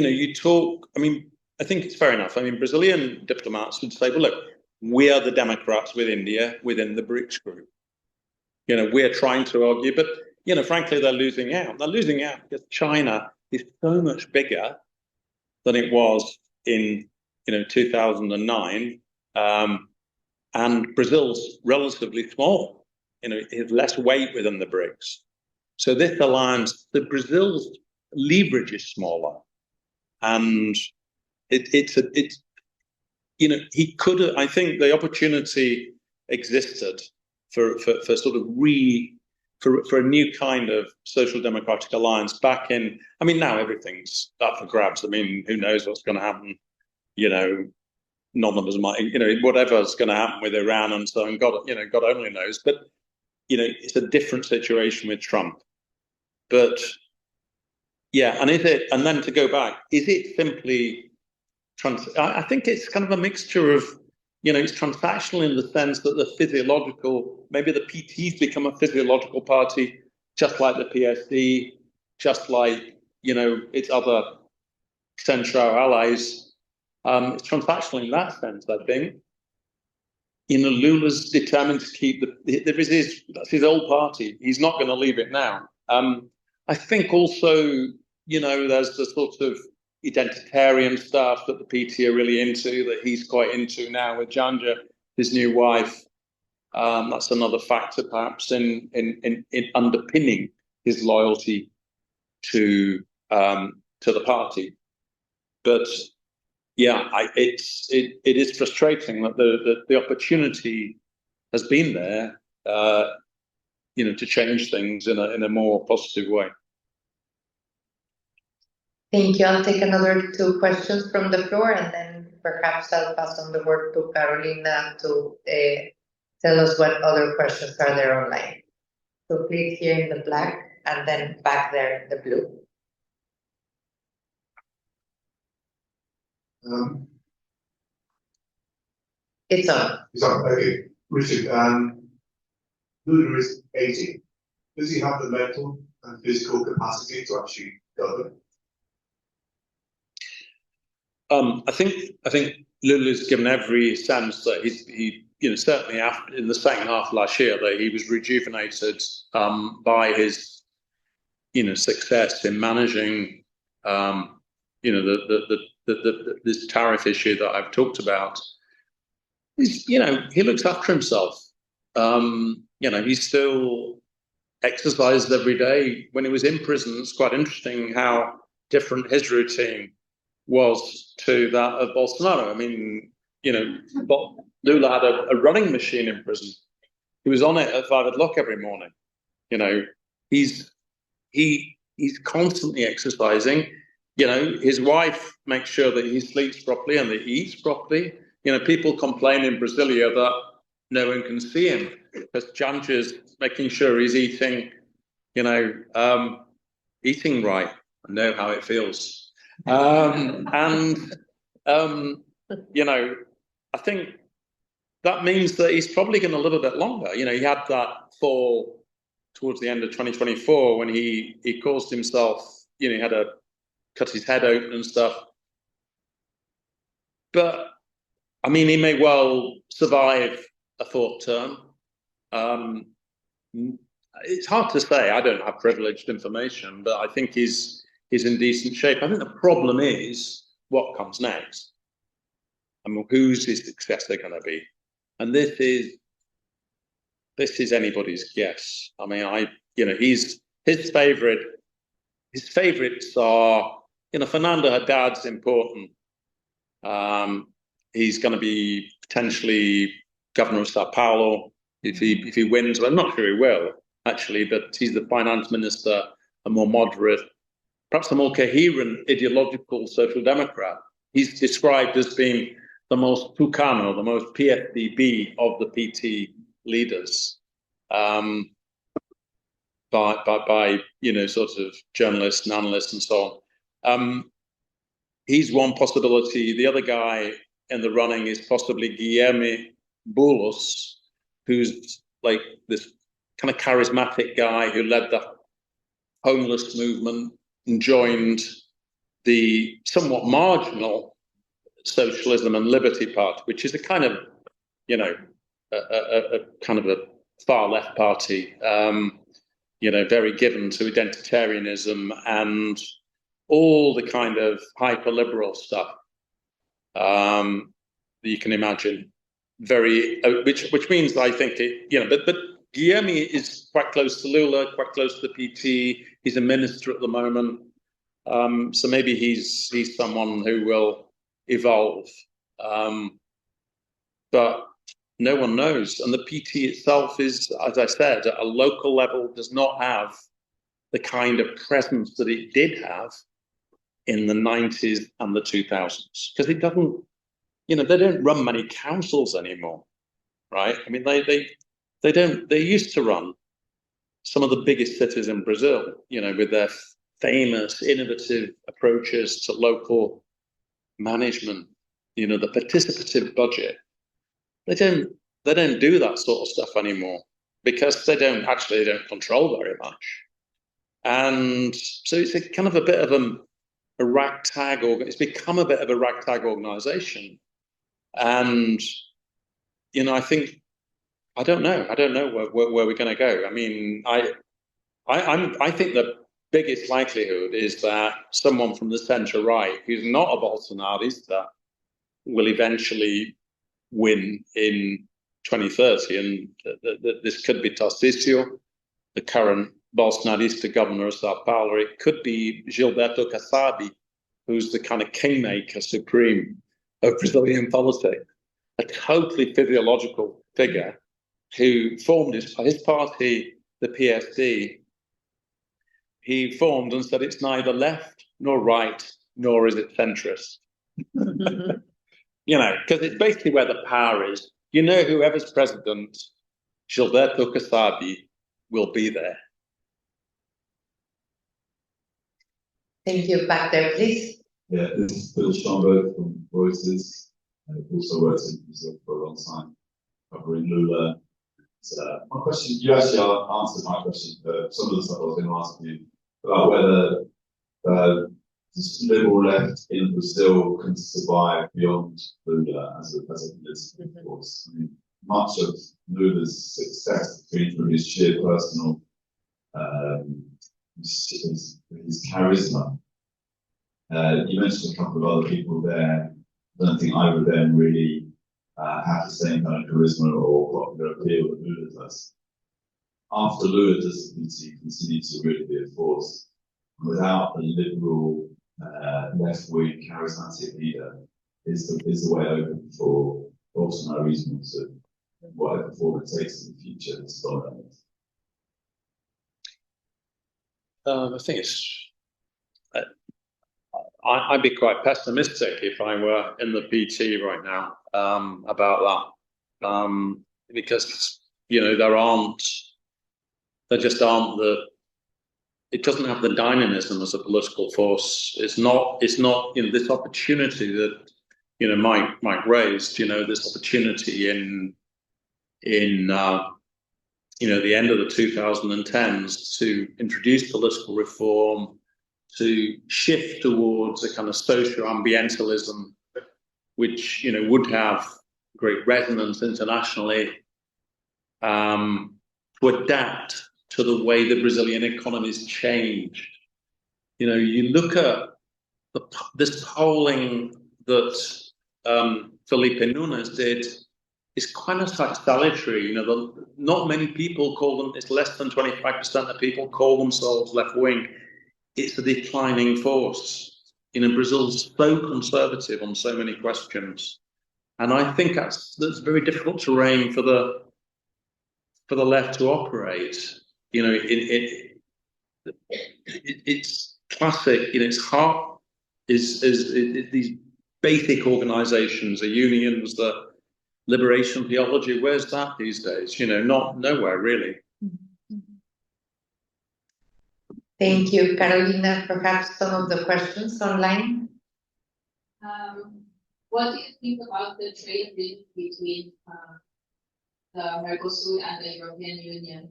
I think it's fair enough. Brazilian diplomats would say, well, look, we are the Democrats with India within the BRICS group. We're trying to argue, but, frankly, they're losing out. They're losing out because China is so much bigger than it was in, 2009. And Brazil's relatively small. It has less weight within the BRICS. So this alliance, Brazil's leverage is smaller. And he could have, I think the opportunity existed for sort of for a new kind of social democratic alliance back in, now everything's up for grabs. Who knows what's going to happen? None of us might, whatever's going to happen with Iran and so on, God only knows. But, it's a different situation with Trump. But yeah, and then to go back, is it simply I think it's kind of a mixture of, it's transactional in the sense that maybe the PT's become a physiological party, just like the PSD, just like, its other central allies. It's transactional in that sense, I think. Lula's determined to keep that's his old party. He's not going to leave it now. I think also, there's the sort of identitarian stuff that the PT are really into, that he's quite into now with Janja, his new wife. That's another factor, perhaps, in underpinning his loyalty to the party. But yeah, it is frustrating that the opportunity has been there, to change things in a more positive way. Thank you. I'll take another 2 questions from the floor, and then perhaps I'll pass on the word to Carolina to tell us what other questions are there online. So please, here in the black, and then back there in the blue. It's on. It's on. Okay, Richard. Lula is 80. Does he have the mental and physical capacity to actually govern? I think Lula's given every sense that he certainly in the second half of last year, that he was rejuvenated by his success in managing this tariff issue that I've talked about. He looks after himself. He still exercises every day. When he was in prison, it's quite interesting how different his routine was to that of Bolsonaro. I mean, you know, Lula had a running machine in prison. He was on it at 5 o'clock every morning. You know, he's constantly exercising. You know, his wife makes sure that he sleeps properly and that he eats properly. You know, people complain in Brasilia that no one can see him because Janja's making sure he's eating, you know, eating right. I know how it feels. You know, I think that means that he's probably going to live a bit longer. You know, he had that fall towards the end of 2024 when he caused himself, you know, he had to cut his head open and stuff. But, I mean, he may well survive a 4th term. It's hard to say. I don't have privileged information, but I think he's in decent shape. I think the problem is what comes next. I mean, who's his successor going to be? And this is anybody's guess. I mean, you know, his favorites are, you know, Fernando Haddad's important. He's going to be potentially governor of Sao Paulo if he wins. Well, I'm not sure he will actually, but he's the finance minister, a more moderate, perhaps a more coherent ideological social democrat. He's described as being the most Tucano, the most PFDB of the PT leaders, by you know, sort of journalists and analysts and so on. He's one possibility. The other guy in the running is possibly Guilherme Boulos, who's like this kind of charismatic guy who led the homeless movement and joined the somewhat marginal Socialism and Liberty Party, which is a kind of, you know, a kind of a far left party, you know, very given to identitarianism and all the kind of hyper liberal stuff that you can imagine. Very, which means I think it, you know, but Guilherme is quite close to Lula, quite close to the PT. He's a minister at the moment, so maybe he's someone who will evolve, but no one knows. And the PT itself is, as I said, at a local level, does not have the kind of presence that it did have in the 90s and the 2000s, because it doesn't, you know, they don't run many councils anymore, right? I mean, they don't. They used to run some of the biggest cities in Brazil, you know, with their famous innovative approaches to local management, you know, the participative budget. They don't do that sort of stuff anymore because they don't control very much. And so it's a kind of a bit of a ragtag, it's become a bit of a ragtag organization. And, you know, I don't know where we're going to go. I mean, I think the biggest likelihood is that someone from the centre right, who's not a Bolsonarista, will eventually win in 2030, and this could be Tarcísio, the current Bolsonarista governor of Sao Paulo. It could be Gilberto Kassab, who's the kind of kingmaker supreme of Brazilian politics, a totally physiological figure who formed his party, the PSD. He formed and said it's neither left nor right, nor is it centrist. You know, because it's basically where the power is. You know, whoever's president, Gilberto Kassab will be there. Thank you. Back there, please. Yeah, this is Phil Schomburg from Reuters. I've also worked in Brazil for a long time, covering Lula. My question, you actually answered my question, some of the stuff I was going to ask you, about whether the liberal left in Brazil can survive beyond Lula as a political force. I mean, much of Lula's success has been through his sheer personal, his charisma. You mentioned a couple of other people there. I don't think either of them really have the same kind of charisma or popular appeal that Lula does. After Lula, does the PT continue to really be a force without the liberal left-wing charismatic leader is the way open for Bolsonarism to whatever form it takes in the future to dominate? I think I'd be quite pessimistic if I were in the PT right now about that, because there just aren't it doesn't have the dynamism as a political force. It's not this opportunity that Mike raised. This opportunity in the end of the 2010s to introduce political reform, to shift towards a kind of social ambientalism, which would have great resonance internationally, to adapt to the way the Brazilian economy's changed. You look at this polling that Felipe Nunes did is kind of salutary. Not many people call them. It's less than 25% of people call themselves left wing. It's a declining force. Brazil's so conservative on so many questions, and I think that's very difficult terrain for the left to operate. It's classic. Its heart is these basic organisations, the unions, the liberation theology. Where's that these days? Nowhere really. Thank you, Carolina. Perhaps some of the questions online. What do you think about the trade deal between the Mercosur and the European Union?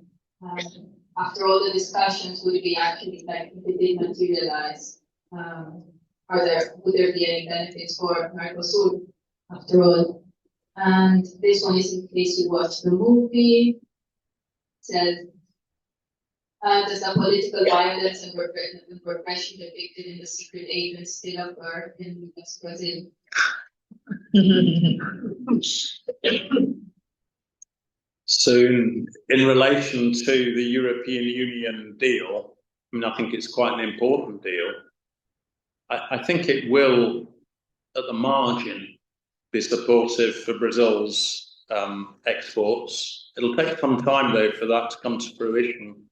After all the discussions, would it be actually if it did materialize? Would there be any benefits for Mercosur after all? And this one is in case you watched the movie. It says, does the political violence and repression depicted in The Secret Agent still occur in Brazil? So in relation to the European Union deal, I think it's quite an important deal. I think it will, at the margin, be supportive for Brazil's exports. It'll take some time, though, for that to come to fruition.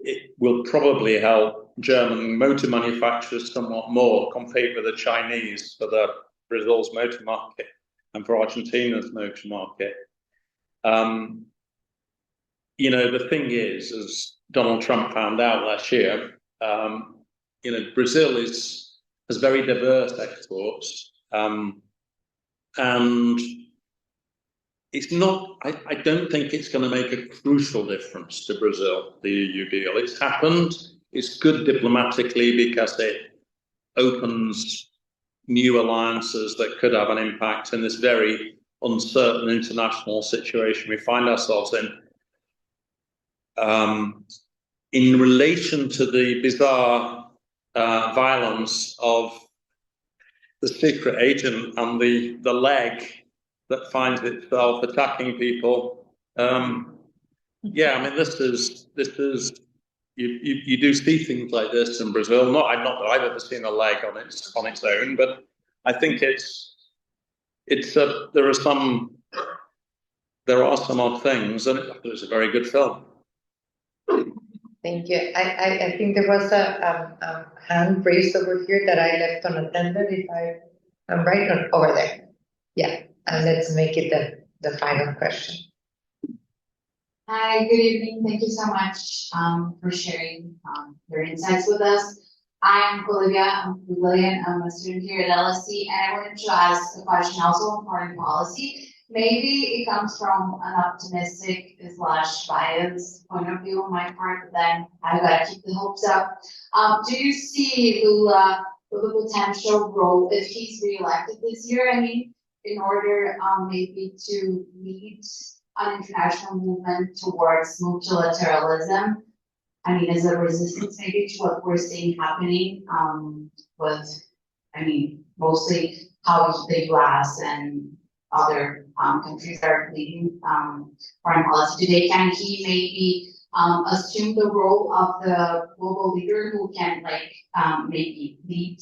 It will probably help German motor manufacturers somewhat more compete with the Chinese for Brazil's motor market and for Argentina's motor market. The thing is, as Donald Trump found out last year, Brazil has very diverse exports, and it's not. I don't think it's going to make a crucial difference to Brazil, the EU deal. It's happened. It's good diplomatically because it opens new alliances that could have an impact in this very uncertain international situation we find ourselves in. In relation to the bizarre violence of the secret agent and the leg that finds itself attacking people, this is you do see things like this in Brazil. Not that I've ever seen a leg on its own, but I think there are some odd things, and it was a very good film. Thank you. I think there was a hand raised over here that I left unattended, if I'm right, over there. Yeah, and let's make it the final question. Hi, good evening. Thank you so much for sharing your insights with us. I'm Olivia. I'm Brazilian. I'm a student here at LSE, and I wanted to ask a question also on foreign policy. Maybe it comes from an optimistic / biased point of view on my part, but then I've got to keep the hopes up. Do you see Lula with a potential role if he's reelected this year? In order maybe to lead an international movement towards multilateralism? As a resistance maybe to what we're seeing happening with, mostly how the US and other countries are leading foreign policy today. Can he maybe assume the role of the global leader who can maybe lead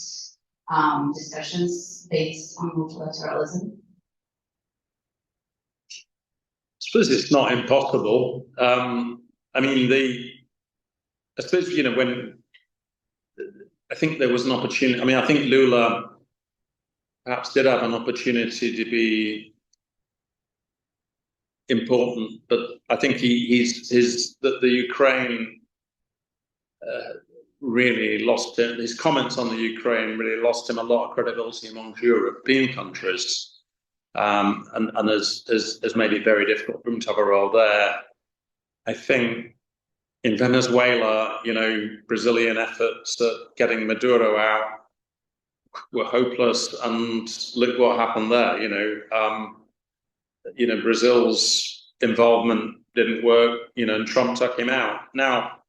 discussions based on multilateralism? I suppose it's not impossible. I mean, I suppose, you know, when I think there was an opportunity, I mean, I think Lula perhaps did have an opportunity to be important, but I think the Ukraine really lost him. His comments on the Ukraine really lost him a lot of credibility amongst European countries, and has made it very difficult for him to have a role there. I think in Venezuela, you know, Brazilian efforts at getting Maduro out were hopeless, and look what happened there. You know, Brazil's involvement didn't work. You know, and Trump took him out. Now,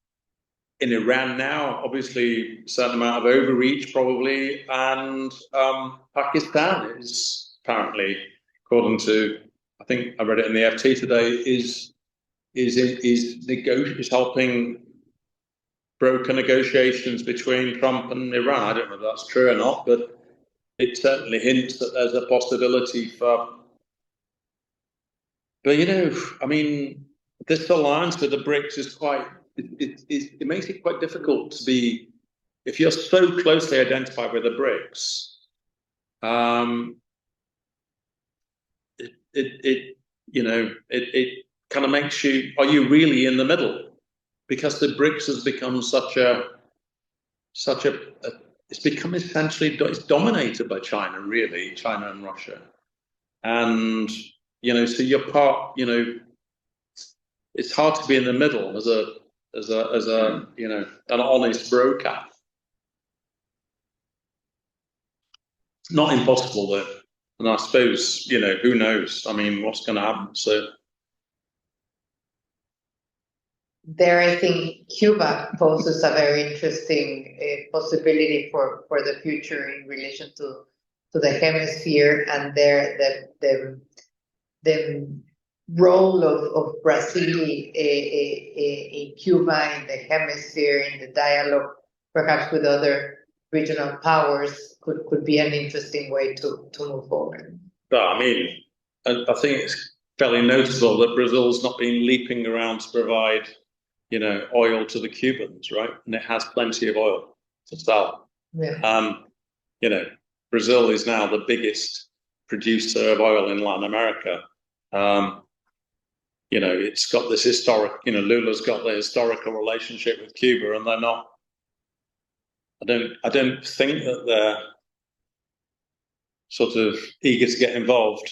in Iran, obviously, a certain amount of overreach probably, and Pakistan is apparently, according to, I think I read it in the FT today, is helping broker negotiations between Trump and Iran. I don't know if that's true or not, but it certainly hints that there's a possibility for. But you know, I mean, this alliance with the BRICS is quite. It makes it quite difficult to be, if you're so closely identified with the BRICS. It kind of makes you, are you really in the middle? Because the BRICS has become it's become essentially, it's dominated by China, really, China and Russia. And, you know, so you're part, you know, it's hard to be in the middle as a you know, an honest broker. Not impossible though. And I suppose, you know, who knows? I mean, what's going to happen? So there, I think Cuba poses a very interesting possibility for the future in relation to the hemisphere, and the role of Brazil in Cuba, in the hemisphere, in the dialogue, perhaps with other regional powers, could be an interesting way to move forward. But I mean, I think it's fairly noticeable that Brazil's not been leaping around to provide, you know, oil to the Cubans, right? And it has plenty of oil to sell. Yeah. You know, Brazil is now the biggest producer of oil in Latin America. You know, it's got this historic, you know, Lula's got the historical relationship with Cuba, and they're not, I don't think that they're sort of eager to get involved.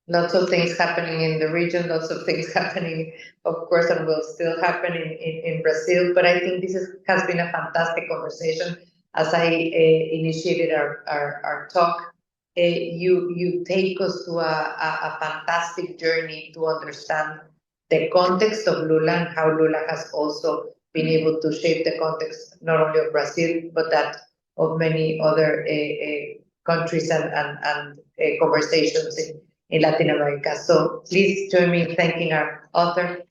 Lots of things happening in the region, lots of things happening, of course, and will still happen in Brazil. But I think this has been a fantastic conversation. As I initiated our talk, you take us to a fantastic journey to understand the context of Lula and how Lula has also been able to shape the context not only of Brazil, but that of many other countries and conversations in Latin America. So please join me in thanking our author.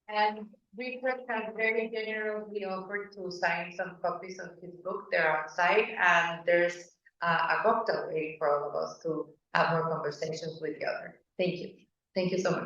And Repress has very generously offered to sign some copies of his book. They're outside, and there's a cocktail waiting for all of us to have more conversations with the author. Thank you. Thank you so much.